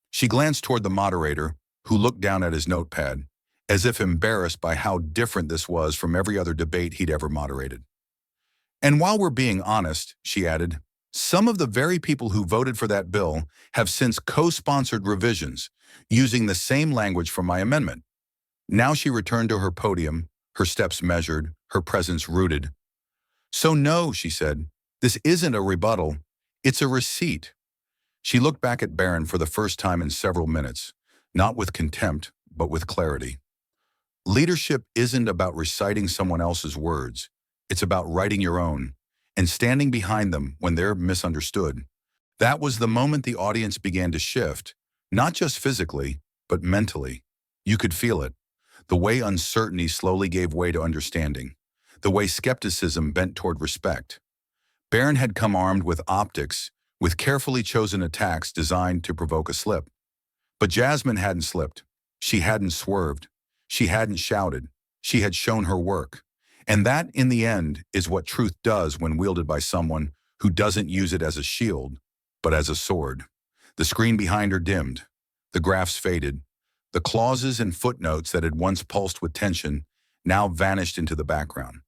She glanced toward the moderator, who looked down at his notepad, as if embarrassed by how different this was from every other debate he'd ever moderated. And while we're being honest, she added, some of the very people who voted for that bill have since co-sponsored revisions, using the same language from my amendment. Now she returned to her podium, her steps measured, her presence rooted. So no, she said, this isn't a rebuttal, it's a receipt. She looked back at Barron for the first time in several minutes, not with contempt, but with clarity. Leadership isn't about reciting someone else's words. It's about writing your own and standing behind them when they're misunderstood. That was the moment the audience began to shift, not just physically, but mentally. You could feel it. The way uncertainty slowly gave way to understanding. The way skepticism bent toward respect. Barron had come armed with optics, with carefully chosen attacks designed to provoke a slip. But Jasmine hadn't slipped. She hadn't swerved. She hadn't shouted. She had shown her work. And that, in the end, is what truth does when wielded by someone who doesn't use it as a shield, but as a sword. The screen behind her dimmed. The graphs faded. The clauses and footnotes that had once pulsed with tension now vanished into the background.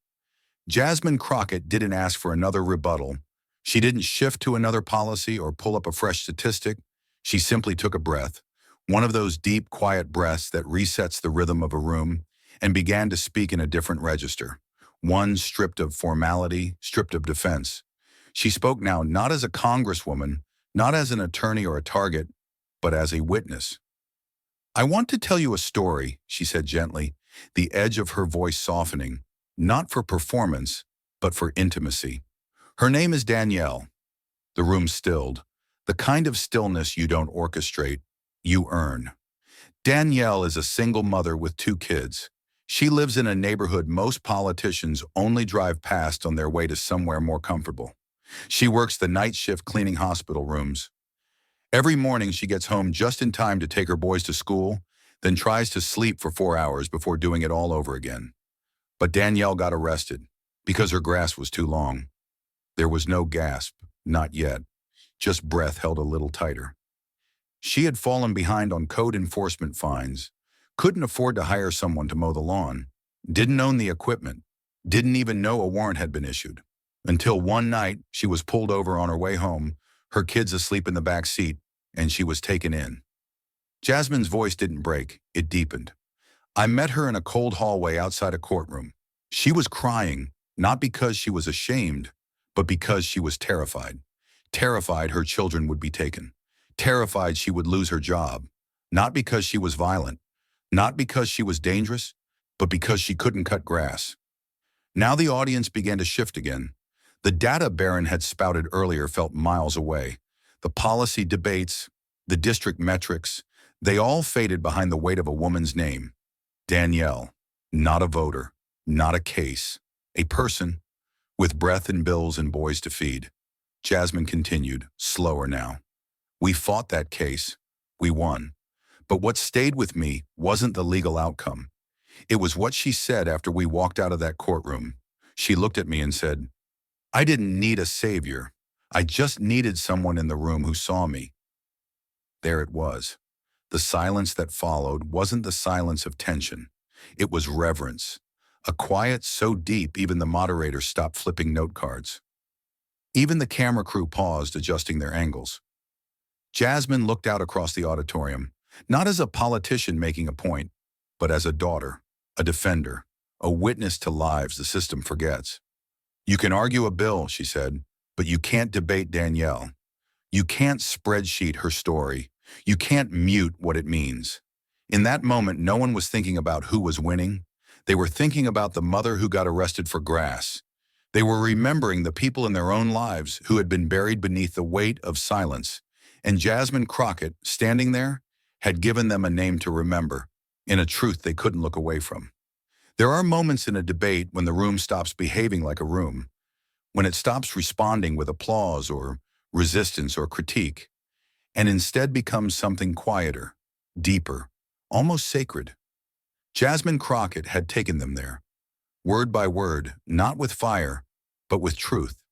Jasmine Crockett didn't ask for another rebuttal. She didn't shift to another policy or pull up a fresh statistic. She simply took a breath, one of those deep, quiet breaths that resets the rhythm of a room, and began to speak in a different register, one stripped of formality, stripped of defense. She spoke now not as a congresswoman, not as an attorney or a target, but as a witness. I want to tell you a story, she said gently, the edge of her voice softening, not for performance, but for intimacy. Her name is Danielle. The room stilled, the kind of stillness you don't orchestrate, you earn. Danielle is a single mother with 2 kids. She lives in a neighborhood most politicians only drive past on their way to somewhere more comfortable. She works the night shift cleaning hospital rooms. Every morning she gets home just in time to take her boys to school, then tries to sleep for 4 hours before doing it all over again. But Danielle got arrested because her grass was too long. There was no gasp, not yet, just breath held a little tighter. She had fallen behind on code enforcement fines, couldn't afford to hire someone to mow the lawn, didn't own the equipment, didn't even know a warrant had been issued. Until one night, she was pulled over on her way home, her kids asleep in the back seat, and she was taken in. Jasmine's voice didn't break, it deepened. I met her in a cold hallway outside a courtroom. She was crying, not because she was ashamed, but because she was terrified. Terrified her children would be taken. Terrified she would lose her job. Not because she was violent. Not because she was dangerous, but because she couldn't cut grass. Now the audience began to shift again. The data Barron had spouted earlier felt miles away. The policy debates, the district metrics, they all faded behind the weight of a woman's name. Danielle, not a voter, not a case, a person, with breath and bills and boys to feed. Jasmine continued, slower now. We fought that case. We won. But what stayed with me wasn't the legal outcome. It was what she said after we walked out of that courtroom. She looked at me and said, I didn't need a savior. I just needed someone in the room who saw me. There it was. The silence that followed wasn't the silence of tension. It was reverence. A quiet so deep even the moderator stopped flipping note cards. Even the camera crew paused, adjusting their angles. Jasmine looked out across the auditorium, not as a politician making a point, but as a daughter, a defender, a witness to lives the system forgets. You can argue a bill, she said, but you can't debate Danielle. You can't spreadsheet her story. You can't mute what it means. In that moment, no one was thinking about who was winning. They were thinking about the mother who got arrested for grass. They were remembering the people in their own lives who had been buried beneath the weight of silence. And Jasmine Crockett, standing there, had given them a name to remember, in a truth they couldn't look away from. There are moments in a debate when the room stops behaving like a room, when it stops responding with applause or resistance or critique, and instead becomes something quieter, deeper, almost sacred. Jasmine Crockett had taken them there, word by word, not with fire, but with truth.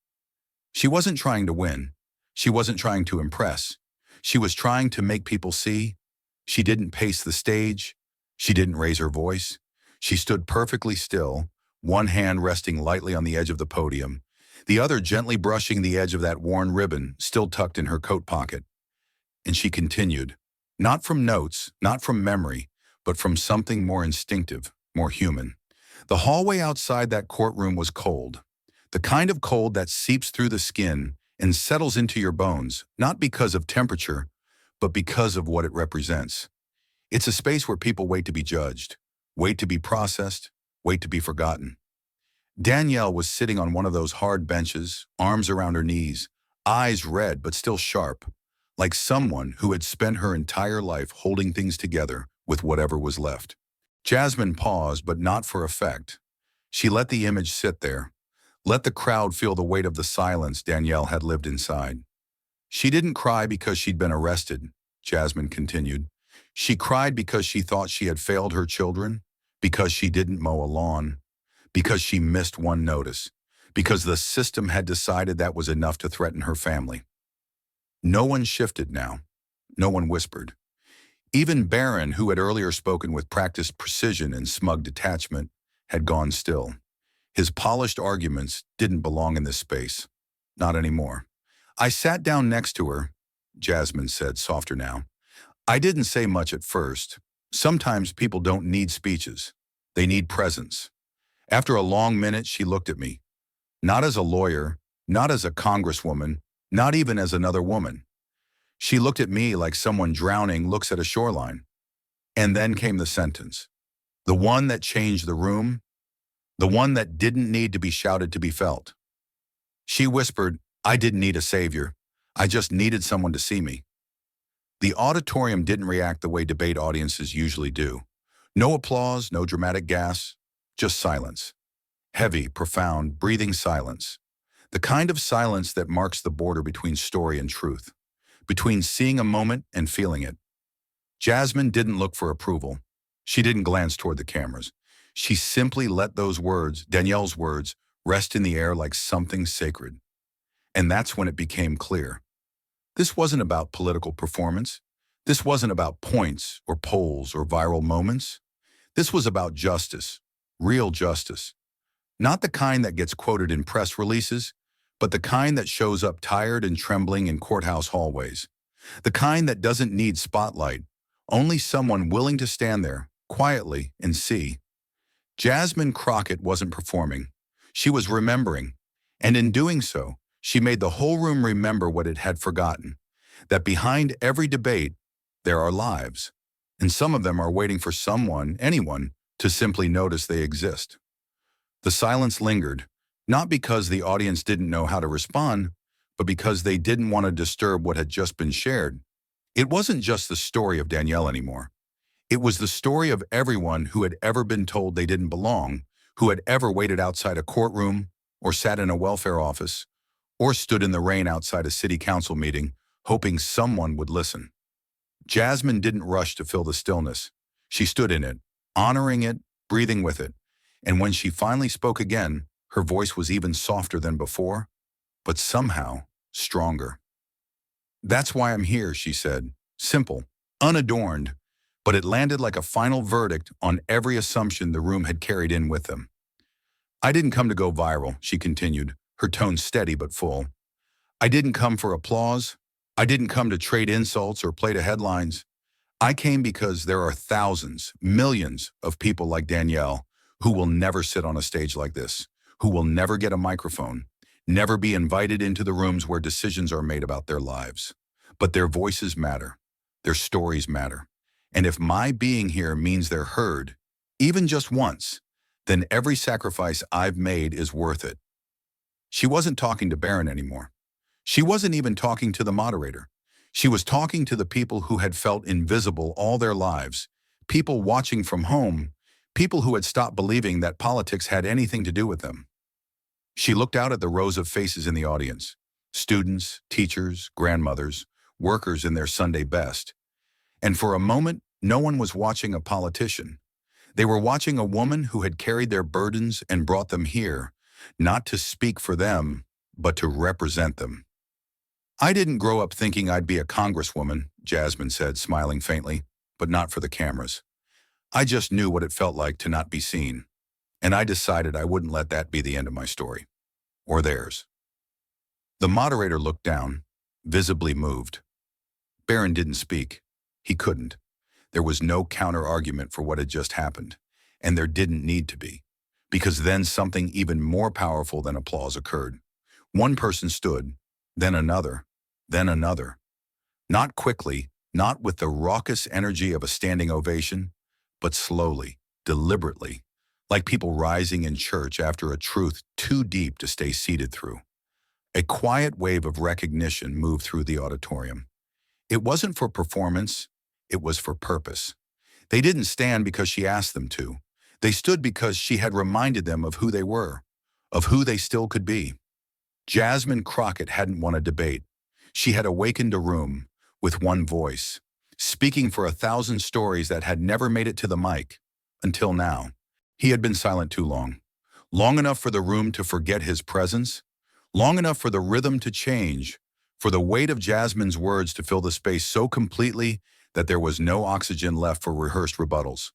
She wasn't trying to win. She wasn't trying to impress. She was trying to make people see. She didn't pace the stage. She didn't raise her voice. She stood perfectly still, one hand resting lightly on the edge of the podium, the other gently brushing the edge of that worn ribbon still tucked in her coat pocket. And she continued, not from notes, not from memory, but from something more instinctive, more human. The hallway outside that courtroom was cold, the kind of cold that seeps through the skin and settles into your bones, not because of temperature, but because of what it represents. It's a space where people wait to be judged, wait to be processed, wait to be forgotten. Danielle was sitting on one of those hard benches, arms around her knees, eyes red but still sharp, like someone who had spent her entire life holding things together with whatever was left. Jasmine paused, but not for effect. She let the image sit there, let the crowd feel the weight of the silence Danielle had lived inside. She didn't cry because she'd been arrested, Jasmine continued. She cried because she thought she had failed her children, because she didn't mow a lawn, because she missed one notice, because the system had decided that was enough to threaten her family. No one shifted now. No one whispered. Even Barron, who had earlier spoken with practiced precision and smug detachment, had gone still. His polished arguments didn't belong in this space. Not anymore. I sat down next to her, Jasmine said, softer now. I didn't say much at first. Sometimes people don't need speeches. They need presence. After a long minute, she looked at me. Not as a lawyer, not as a congresswoman, not even as another woman. She looked at me like someone drowning looks at a shoreline. And then came the sentence. The one that changed the room. The one that didn't need to be shouted to be felt. She whispered, I didn't need a savior. I just needed someone to see me. The auditorium didn't react the way debate audiences usually do. No applause, no dramatic gas, just silence. Heavy, profound, breathing silence. The kind of silence that marks the border between story and truth, between seeing a moment and feeling it. Jasmine didn't look for approval. She didn't glance toward the cameras. She simply let those words, Danielle's words, rest in the air like something sacred. And that's when it became clear. This wasn't about political performance. This wasn't about points or polls or viral moments. This was about justice, real justice. Not the kind that gets quoted in press releases, but the kind that shows up tired and trembling in courthouse hallways. The kind that doesn't need spotlight, only someone willing to stand there, quietly, and see. Jasmine Crockett wasn't performing. She was remembering. And in doing so, she made the whole room remember what it had forgotten, that behind every debate, there are lives, and some of them are waiting for someone, anyone, to simply notice they exist. The silence lingered, not because the audience didn't know how to respond, but because they didn't want to disturb what had just been shared. It wasn't just the story of Danielle anymore. It was the story of everyone who had ever been told they didn't belong, who had ever waited outside a courtroom, or sat in a welfare office, or stood in the rain outside a city council meeting, hoping someone would listen. Jasmine didn't rush to fill the stillness. She stood in it, honoring it, breathing with it. And when she finally spoke again, her voice was even softer than before, but somehow stronger. That's why I'm here, she said. Simple, unadorned, but it landed like a final verdict on every assumption the room had carried in with them. I didn't come to go viral, she continued, her tone steady but full. I didn't come for applause. I didn't come to trade insults or play to headlines. I came because there are thousands, millions of people like Danielle who will never sit on a stage like this, who will never get a microphone, never be invited into the rooms where decisions are made about their lives. But their voices matter. Their stories matter. And if my being here means they're heard, even just once, then every sacrifice I've made is worth it. She wasn't talking to Barron anymore. She wasn't even talking to the moderator. She was talking to the people who had felt invisible all their lives, people watching from home, people who had stopped believing that politics had anything to do with them. She looked out at the rows of faces in the audience, students, teachers, grandmothers, workers in their Sunday best. And for a moment, no one was watching a politician. They were watching a woman who had carried their burdens and brought them here, not to speak for them, but to represent them. I didn't grow up thinking I'd be a congresswoman, Jasmine said, smiling faintly, but not for the cameras. I just knew what it felt like to not be seen, and I decided I wouldn't let that be the end of my story. Or theirs. The moderator looked down, visibly moved. Barron didn't speak. He couldn't. There was no counter-argument for what had just happened, and there didn't need to be, because then something even more powerful than applause occurred. One person stood, then another, then another. Not quickly, not with the raucous energy of a standing ovation, but slowly, deliberately, like people rising in church after a truth too deep to stay seated through. A quiet wave of recognition moved through the auditorium. It wasn't for performance, it was for purpose. They didn't stand because she asked them to. They stood because she had reminded them of who they were, of who they still could be. Jasmine Crockett hadn't won a debate. She had awakened a room with one voice, speaking for 1,000 stories that had never made it to the mic, until now. He had been silent too long. Long enough for the room to forget his presence, long enough for the rhythm to change, for the weight of Jasmine's words to fill the space so completely that there was no oxygen left for rehearsed rebuttals.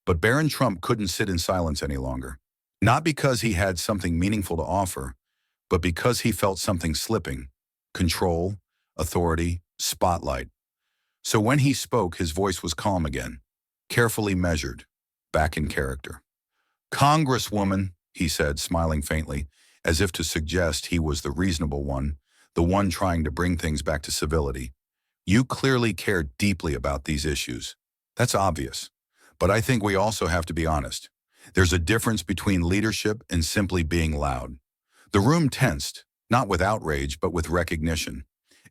But Barron Trump couldn't sit in silence any longer. Not because he had something meaningful to offer, but because he felt something slipping. Control, authority, spotlight. So when he spoke, his voice was calm again, carefully measured, back in character. "Congresswoman," he said, smiling faintly, as if to suggest he was the reasonable one, the one trying to bring things back to civility. "You clearly care deeply about these issues. That's obvious. But I think we also have to be honest. There's a difference between leadership and simply being loud." The room tensed, not with outrage, but with recognition.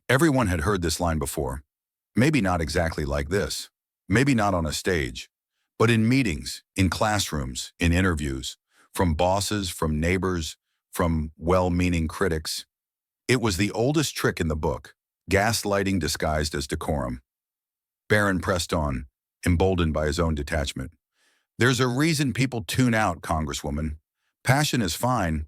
Everyone had heard this line before. Maybe not exactly like this. Maybe not on a stage. But in meetings, in classrooms, in interviews, from bosses, from neighbors, from well-meaning critics. It was the oldest trick in the book, gaslighting disguised as decorum. Barron pressed on, emboldened by his own detachment. "There's a reason people tune out, Congresswoman. Passion is fine,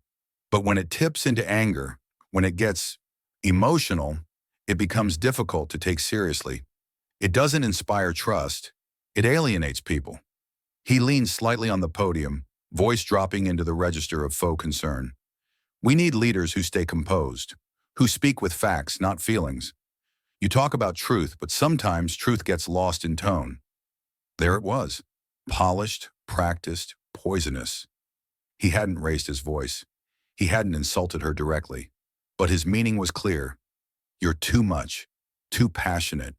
but when it tips into anger, when it gets emotional, it becomes difficult to take seriously. It doesn't inspire trust. It alienates people." He leaned slightly on the podium, voice dropping into the register of faux concern. "We need leaders who stay composed, who speak with facts, not feelings. You talk about truth, but sometimes truth gets lost in tone." There it was, polished, practiced, poisonous. He hadn't raised his voice. He hadn't insulted her directly. But his meaning was clear. "You're too much, too passionate,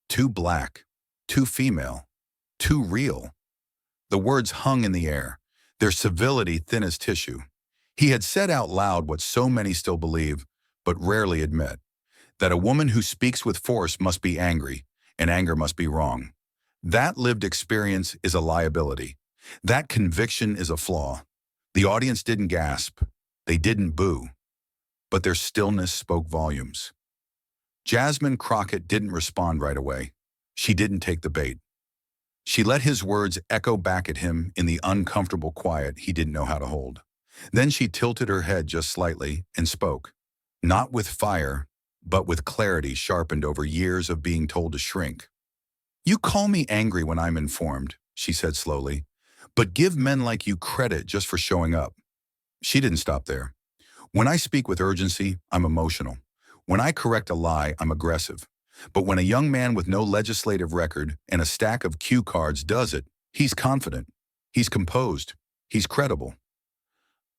too black, too female, too real." The words hung in the air, their civility thin as tissue. He had said out loud what so many still believe, but rarely admit, that a woman who speaks with force must be angry, and anger must be wrong. That lived experience is a liability. That conviction is a flaw. The audience didn't gasp. They didn't boo. But their stillness spoke volumes. Jasmine Crockett didn't respond right away. She didn't take the bait. She let his words echo back at him in the uncomfortable quiet he didn't know how to hold. Then she tilted her head just slightly and spoke, not with fire, but with clarity sharpened over years of being told to shrink. "You call me angry when I'm informed," she said slowly, "but give men like you credit just for showing up." She didn't stop there. "When I speak with urgency, I'm emotional. When I correct a lie, I'm aggressive. But when a young man with no legislative record and a stack of cue cards does it, he's confident, he's composed, he's credible."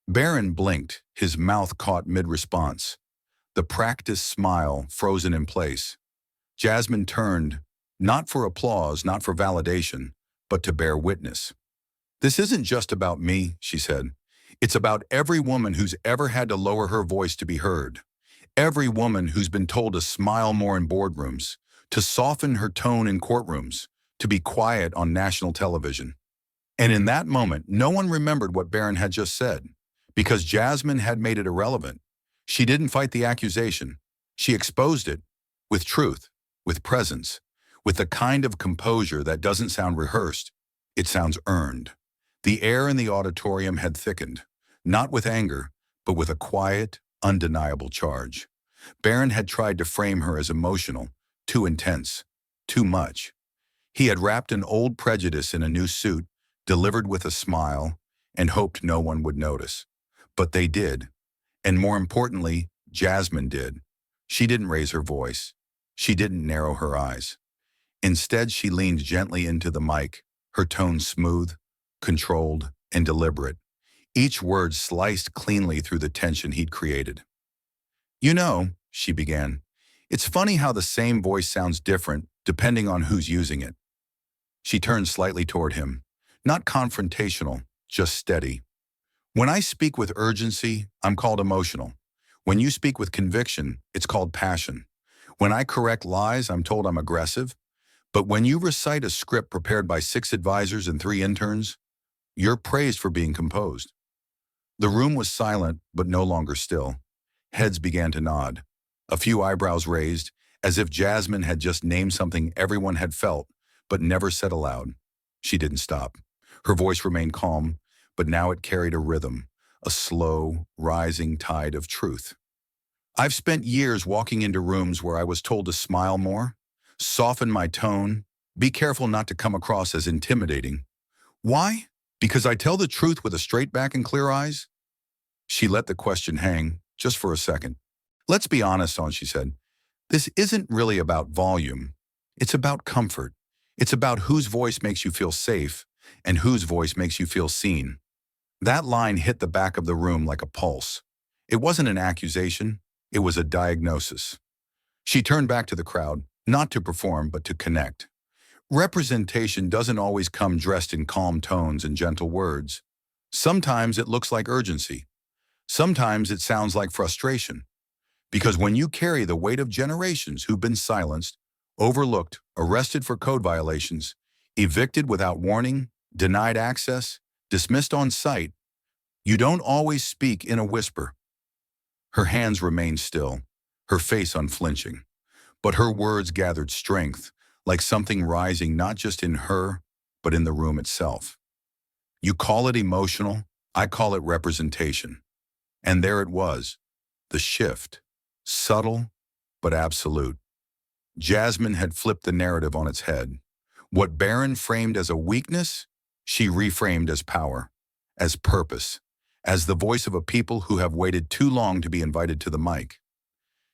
Barron blinked, his mouth caught mid-response, the practiced smile frozen in place. Jasmine turned, Not for applause, not for validation, but to bear witness. This isn't just about me, she said. It's about every woman who's ever had to lower her voice to be heard. Every woman who's been told to smile more in boardrooms, to soften her tone in courtrooms, to be quiet on national television. And in that moment, no one remembered what Barron had just said, because Jasmine had made it irrelevant. She didn't fight the accusation. She exposed it with truth, with presence, with the kind of composure that doesn't sound rehearsed. It sounds earned. The air in the auditorium had thickened, not with anger, but with a quiet, undeniable charge. Barron had tried to frame her as emotional, too intense, too much. He had wrapped an old prejudice in a new suit, delivered with a smile, and hoped no one would notice. But they did. And more importantly, Jasmine did. She didn't raise her voice. She didn't narrow her eyes. Instead, she leaned gently into the mic, her tone smooth, controlled, and deliberate, each word sliced cleanly through the tension he'd created. "You know," she began, "it's funny how the same voice sounds different depending on who's using it." She turned slightly toward him, not confrontational, just steady. "When I speak with urgency, I'm called emotional. When you speak with conviction, it's called passion. When I correct lies, I'm told I'm aggressive. But when you recite a script prepared by 6 advisors and 3 interns, you're praised for being composed." The room was silent, but no longer still. Heads began to nod. A few eyebrows raised, as if Jasmine had just named something everyone had felt, but never said aloud. She didn't stop. Her voice remained calm, but now it carried a rhythm, a slow, rising tide of truth. "I've spent years walking into rooms where I was told to smile more, soften my tone, be careful not to come across as intimidating. Why? Because I tell the truth with a straight back and clear eyes?" She let the question hang, just for a second. "Let's be honest, she said. This isn't really about volume. It's about comfort. It's about whose voice makes you feel safe and whose voice makes you feel seen." That line hit the back of the room like a pulse. It wasn't an accusation. It was a diagnosis. She turned back to the crowd, not to perform, but to connect. Representation doesn't always come dressed in calm tones and gentle words. Sometimes it looks like urgency. Sometimes it sounds like frustration. Because when you carry the weight of generations who've been silenced, overlooked, arrested for code violations, evicted without warning, denied access, dismissed on sight, you don't always speak in a whisper. Her hands remained still, her face unflinching. But her words gathered strength, like something rising not just in her, but in the room itself. "You call it emotional, I call it representation." And there it was, the shift, subtle but absolute. Jasmine had flipped the narrative on its head. What Barron framed as a weakness, she reframed as power, as purpose, as the voice of a people who have waited too long to be invited to the mic.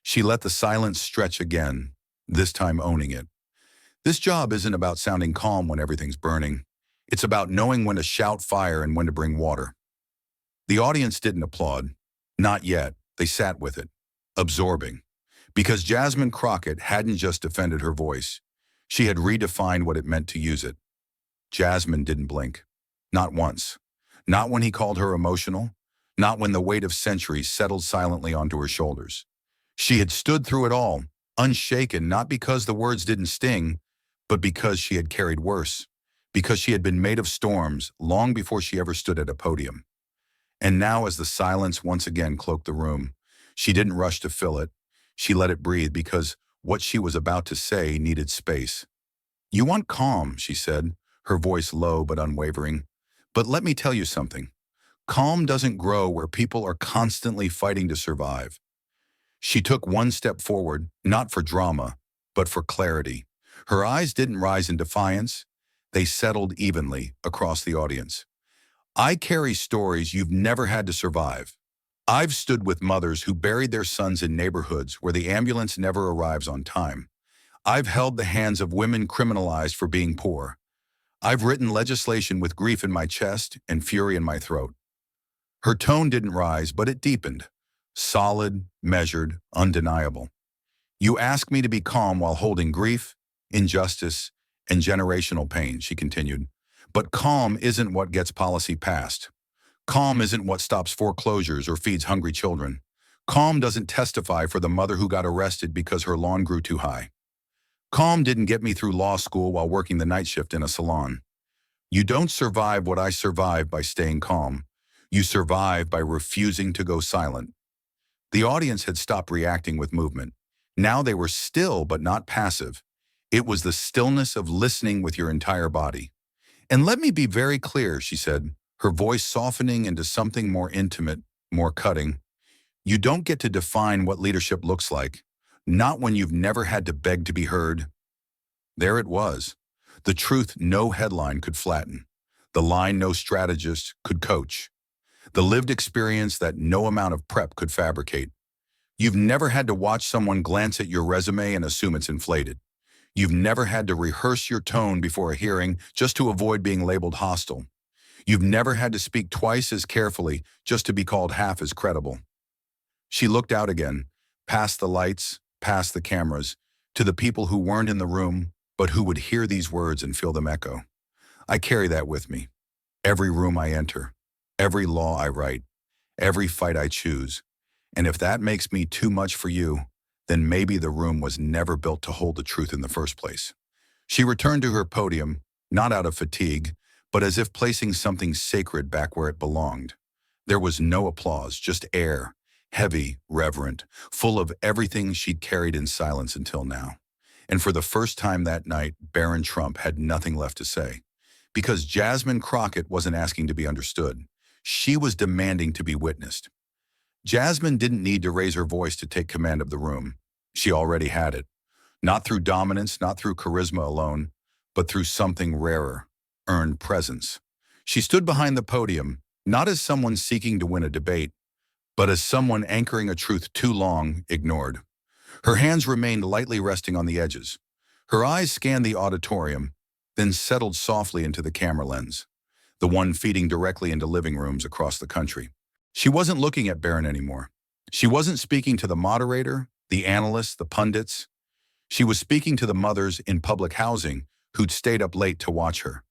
She let the silence stretch again, this time owning it. This job isn't about sounding calm when everything's burning. It's about knowing when to shout fire and when to bring water. The audience didn't applaud. Not yet. They sat with it, absorbing. Because Jasmine Crockett hadn't just defended her voice. She had redefined what it meant to use it. Jasmine didn't blink. Not once. Not when he called her emotional. Not when the weight of centuries settled silently onto her shoulders. She had stood through it all, unshaken, not because the words didn't sting, but because she had carried worse. Because she had been made of storms long before she ever stood at a podium. And now, as the silence once again cloaked the room, she didn't rush to fill it. She let it breathe because what she was about to say needed space. "You want calm," she said, her voice low but unwavering. "But let me tell you something. Calm doesn't grow where people are constantly fighting to survive." She took one step forward, not for drama, but for clarity. Her eyes didn't rise in defiance. They settled evenly across the audience. "I carry stories you've never had to survive. I've stood with mothers who buried their sons in neighborhoods where the ambulance never arrives on time. I've held the hands of women criminalized for being poor. I've written legislation with grief in my chest and fury in my throat." Her tone didn't rise, but it deepened. Solid, measured, undeniable. "You ask me to be calm while holding grief? injustice, and generational pain, she continued. But calm isn't what gets policy passed. Calm isn't what stops foreclosures or feeds hungry children. Calm doesn't testify for the mother who got arrested because her lawn grew too high. Calm didn't get me through law school while working the night shift in a salon. You don't survive what I survived by staying calm. You survive by refusing to go silent. The audience had stopped reacting with movement. Now they were still but not passive. It was the stillness of listening with your entire body. And let me be very clear, she said, her voice softening into something more intimate, more cutting. You don't get to define what leadership looks like, not when you've never had to beg to be heard. There it was, the truth no headline could flatten, the line no strategist could coach, the lived experience that no amount of prep could fabricate. You've never had to watch someone glance at your resume and assume it's inflated. You've never had to rehearse your tone before a hearing just to avoid being labeled hostile. You've never had to speak twice as carefully just to be called half as credible. She looked out again, past the lights, past the cameras, to the people who weren't in the room, but who would hear these words and feel them echo. I carry that with me. Every room I enter, every law I write, every fight I choose. And if that makes me too much for you, then maybe the room was never built to hold the truth in the first place. She returned to her podium, not out of fatigue, but as if placing something sacred back where it belonged. There was no applause, just air, heavy, reverent, full of everything she'd carried in silence until now. And for the first time that night, Barron Trump had nothing left to say. Because Jasmine Crockett wasn't asking to be understood. She was demanding to be witnessed. Jasmine didn't need to raise her voice to take command of the room. She already had it. Not through dominance, not through charisma alone, but through something rarer, earned presence. She stood behind the podium, not as someone seeking to win a debate, but as someone anchoring a truth too long ignored. Her hands remained lightly resting on the edges. Her eyes scanned the auditorium, then settled softly into the camera lens, the one feeding directly into living rooms across the country. She wasn't looking at Barron anymore. She wasn't speaking to the moderator, the analysts, the pundits. She was speaking to the mothers in public housing who'd stayed up late to watch her.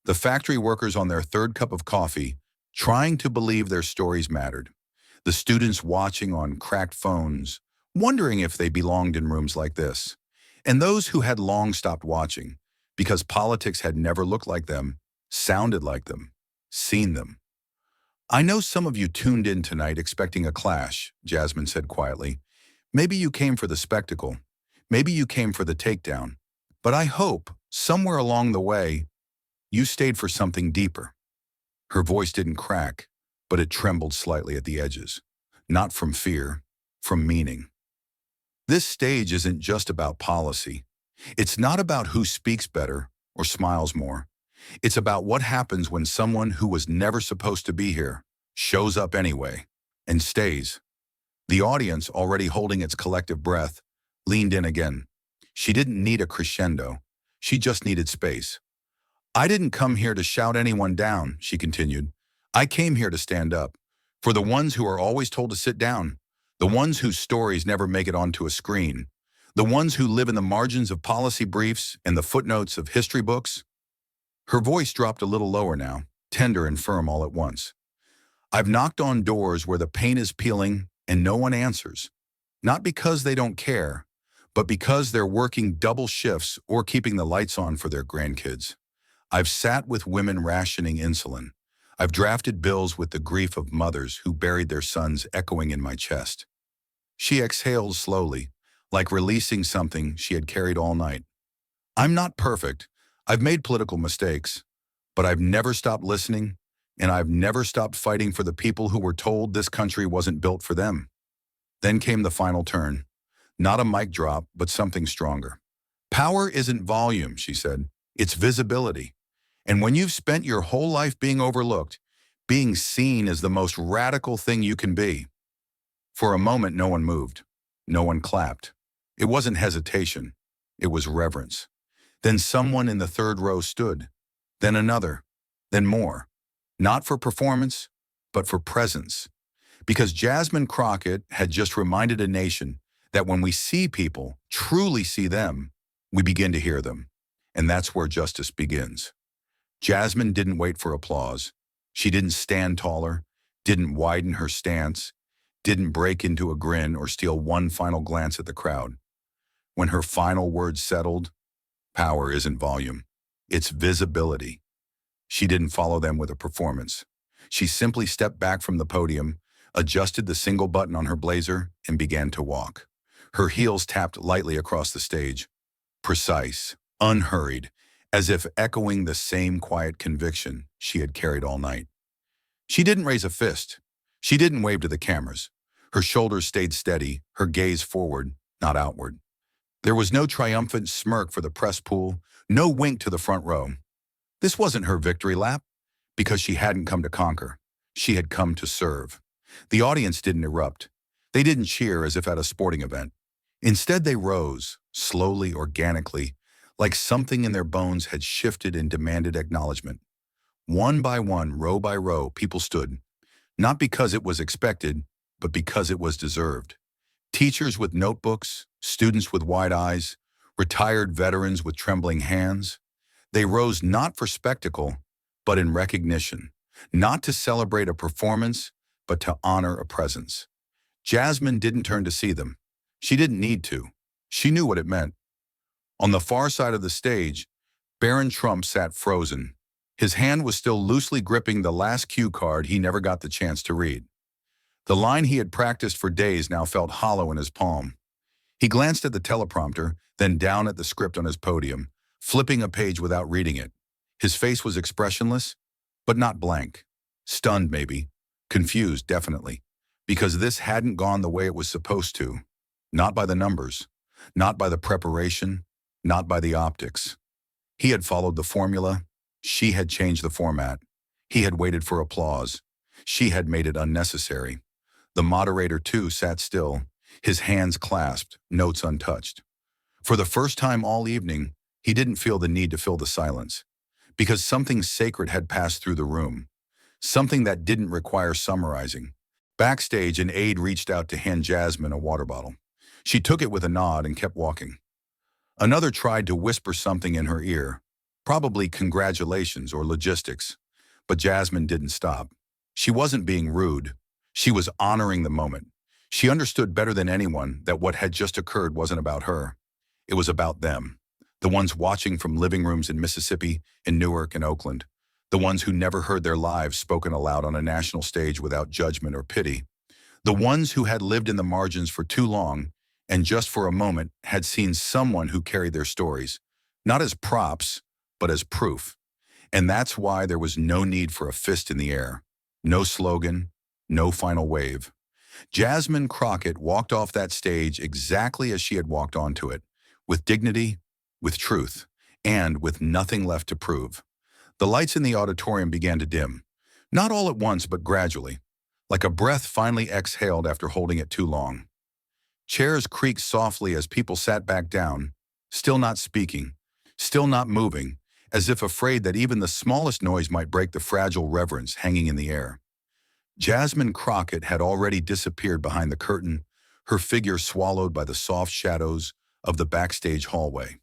The factory workers on their third cup of coffee, trying to believe their stories mattered. The students watching on cracked phones, wondering if they belonged in rooms like this. And those who had long stopped watching, because politics had never looked like them, sounded like them, seen them. I know some of you tuned in tonight expecting a clash, Jasmine said quietly. Maybe you came for the spectacle. Maybe you came for the takedown. But I hope, somewhere along the way, you stayed for something deeper. Her voice didn't crack, but it trembled slightly at the edges. Not from fear, from meaning. This stage isn't just about policy. It's not about who speaks better or smiles more. It's about what happens when someone who was never supposed to be here shows up anyway and stays. The audience, already holding its collective breath, leaned in again. She didn't need a crescendo. She just needed space. I didn't come here to shout anyone down, she continued. I came here to stand up. For the ones who are always told to sit down. The ones whose stories never make it onto a screen. The ones who live in the margins of policy briefs and the footnotes of history books. Her voice dropped a little lower now, tender and firm all at once. I've knocked on doors where the paint is peeling and no one answers. Not because they don't care, but because they're working double shifts or keeping the lights on for their grandkids. I've sat with women rationing insulin. I've drafted bills with the grief of mothers who buried their sons echoing in my chest. She exhaled slowly, like releasing something she had carried all night. I'm not perfect. I've made political mistakes, but I've never stopped listening, and I've never stopped fighting for the people who were told this country wasn't built for them. Then came the final turn. Not a mic drop, but something stronger. Power isn't volume, she said. It's visibility. And when you've spent your whole life being overlooked, being seen is the most radical thing you can be. For a moment, no one moved. No one clapped. It wasn't hesitation. It was reverence. Then someone in the third row stood. Then another. Then more. Not for performance, but for presence. Because Jasmine Crockett had just reminded a nation that when we see people, truly see them, we begin to hear them. And that's where justice begins. Jasmine didn't wait for applause. She didn't stand taller, didn't widen her stance, didn't break into a grin or steal one final glance at the crowd. When her final words settled, power isn't volume, it's visibility. She didn't follow them with a performance. She simply stepped back from the podium, adjusted the single button on her blazer, and began to walk. Her heels tapped lightly across the stage, precise, unhurried, as if echoing the same quiet conviction she had carried all night. She didn't raise a fist. She didn't wave to the cameras. Her shoulders stayed steady, her gaze forward, not outward. There was no triumphant smirk for the press pool, no wink to the front row. This wasn't her victory lap, because she hadn't come to conquer. She had come to serve. The audience didn't erupt. They didn't cheer as if at a sporting event. Instead, they rose, slowly, organically, like something in their bones had shifted and demanded acknowledgement. One by one, row by row, people stood, not because it was expected, but because it was deserved. Teachers with notebooks, students with wide eyes, retired veterans with trembling hands. They rose not for spectacle, but in recognition, not to celebrate a performance, but to honor a presence. Jasmine didn't turn to see them. She didn't need to. She knew what it meant. On the far side of the stage, Barron sat frozen. His hand was still loosely gripping the last cue card he never got the chance to read. The line he had practiced for days now felt hollow in his palm. He glanced at the teleprompter, then down at the script on his podium, flipping a page without reading it. His face was expressionless, but not blank. Stunned, maybe. Confused, definitely. Because this hadn't gone the way it was supposed to. Not by the numbers. Not by the preparation. Not by the optics. He had followed the formula. She had changed the format. He had waited for applause. She had made it unnecessary. The moderator, too, sat still, his hands clasped, notes untouched. For the first time all evening, he didn't feel the need to fill the silence, because something sacred had passed through the room, something that didn't require summarizing. Backstage, an aide reached out to hand Jasmine a water bottle. She took it with a nod and kept walking. Another tried to whisper something in her ear, probably congratulations or logistics, but Jasmine didn't stop. She wasn't being rude. She was honoring the moment. She understood better than anyone that what had just occurred wasn't about her. It was about them. The ones watching from living rooms in Mississippi, in Newark, and Oakland. The ones who never heard their lives spoken aloud on a national stage without judgment or pity. The ones who had lived in the margins for too long and just for a moment had seen someone who carried their stories, not as props, but as proof. And that's why there was no need for a fist in the air. No slogan, no final wave. Jasmine Crockett walked off that stage exactly as she had walked onto it, with dignity, with truth, and with nothing left to prove. The lights in the auditorium began to dim, not all at once but gradually, like a breath finally exhaled after holding it too long. Chairs creaked softly as people sat back down, still not speaking, still not moving, as if afraid that even the smallest noise might break the fragile reverence hanging in the air. Jasmine Crockett had already disappeared behind the curtain, her figure swallowed by the soft shadows of the backstage hallway.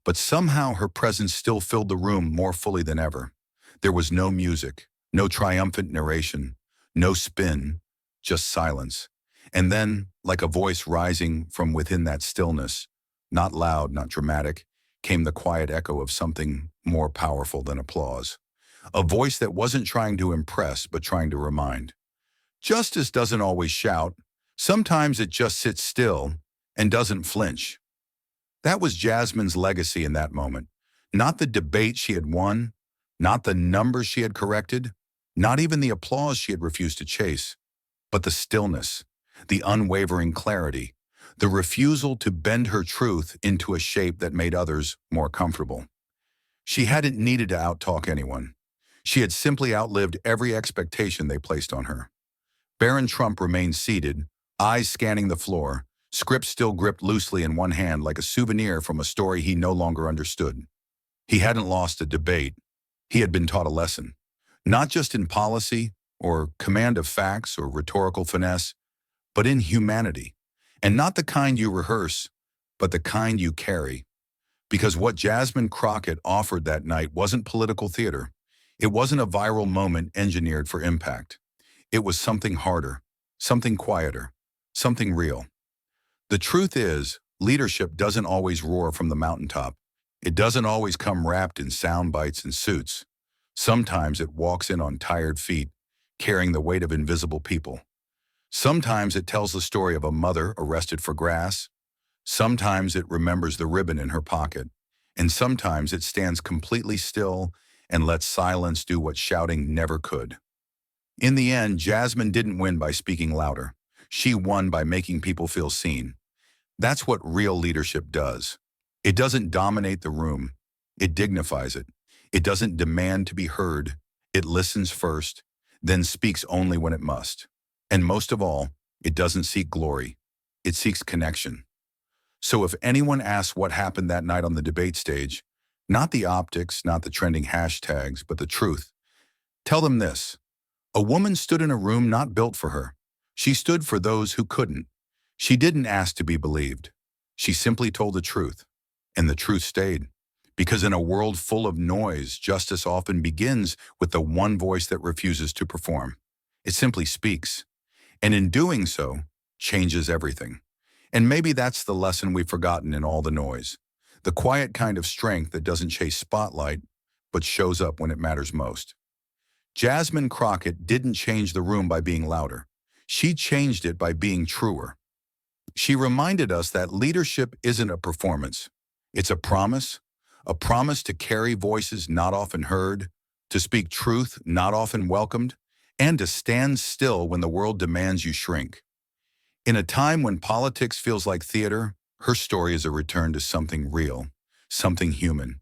But somehow her presence still filled the room more fully than ever. There was no music, no triumphant narration, no spin, just silence. And then, like a voice rising from within that stillness, not loud, not dramatic, came the quiet echo of something more powerful than applause. A voice that wasn't trying to impress, but trying to remind. Justice doesn't always shout. Sometimes it just sits still and doesn't flinch. That was Jasmine's legacy in that moment. Not the debate she had won, not the numbers she had corrected, not even the applause she had refused to chase, but the stillness, the unwavering clarity, the refusal to bend her truth into a shape that made others more comfortable. She hadn't needed to outtalk anyone. She had simply outlived every expectation they placed on her. Barron remained seated, eyes scanning the floor, script still gripped loosely in one hand like a souvenir from a story he no longer understood. He hadn't lost a debate. He had been taught a lesson, not just in policy or command of facts or rhetorical finesse, but in humanity, and not the kind you rehearse, but the kind you carry. Because what Jasmine Crockett offered that night wasn't political theater. It wasn't a viral moment engineered for impact. It was something harder, something quieter, something real. The truth is, leadership doesn't always roar from the mountaintop. It doesn't always come wrapped in sound bites and suits. Sometimes it walks in on tired feet, carrying the weight of invisible people. Sometimes it tells the story of a mother arrested for grass. Sometimes it remembers the ribbon in her pocket. And sometimes it stands completely still and lets silence do what shouting never could. In the end, Jasmine didn't win by speaking louder. She won by making people feel seen. That's what real leadership does. It doesn't dominate the room. It dignifies it. It doesn't demand to be heard. It listens first, then speaks only when it must. And most of all, it doesn't seek glory. It seeks connection. So if anyone asks what happened that night on the debate stage, not the optics, not the trending hashtags, but the truth, tell them this. A woman stood in a room not built for her. She stood for those who couldn't. She didn't ask to be believed. She simply told the truth. And the truth stayed. Because in a world full of noise, justice often begins with the one voice that refuses to perform. It simply speaks. And in doing so, changes everything. And maybe that's the lesson we've forgotten in all the noise. The quiet kind of strength that doesn't chase spotlight, but shows up when it matters most. Jasmine Crockett didn't change the room by being louder. She changed it by being truer. She reminded us that leadership isn't a performance. It's a promise to carry voices not often heard, to speak truth not often welcomed, and to stand still when the world demands you shrink. In a time when politics feels like theater, her story is a return to something real, something human.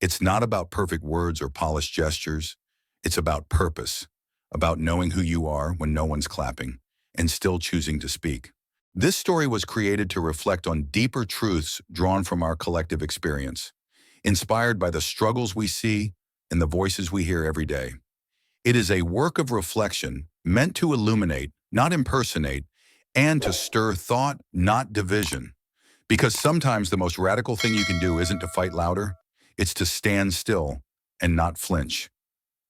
It's not about perfect words or polished gestures. It's about purpose, about knowing who you are when no one's clapping, and still choosing to speak. This story was created to reflect on deeper truths drawn from our collective experience, inspired by the struggles we see and the voices we hear every day. It is a work of reflection meant to illuminate, not impersonate, and to stir thought, not division. Because sometimes the most radical thing you can do isn't to fight louder, it's to stand still and not flinch.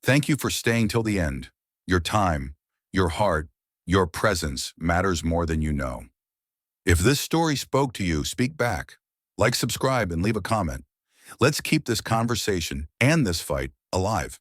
Thank you for staying till the end. Your time, your heart, your presence matters more than you know. If this story spoke to you, speak back. Like, subscribe, and leave a comment. Let's keep this conversation and this fight alive.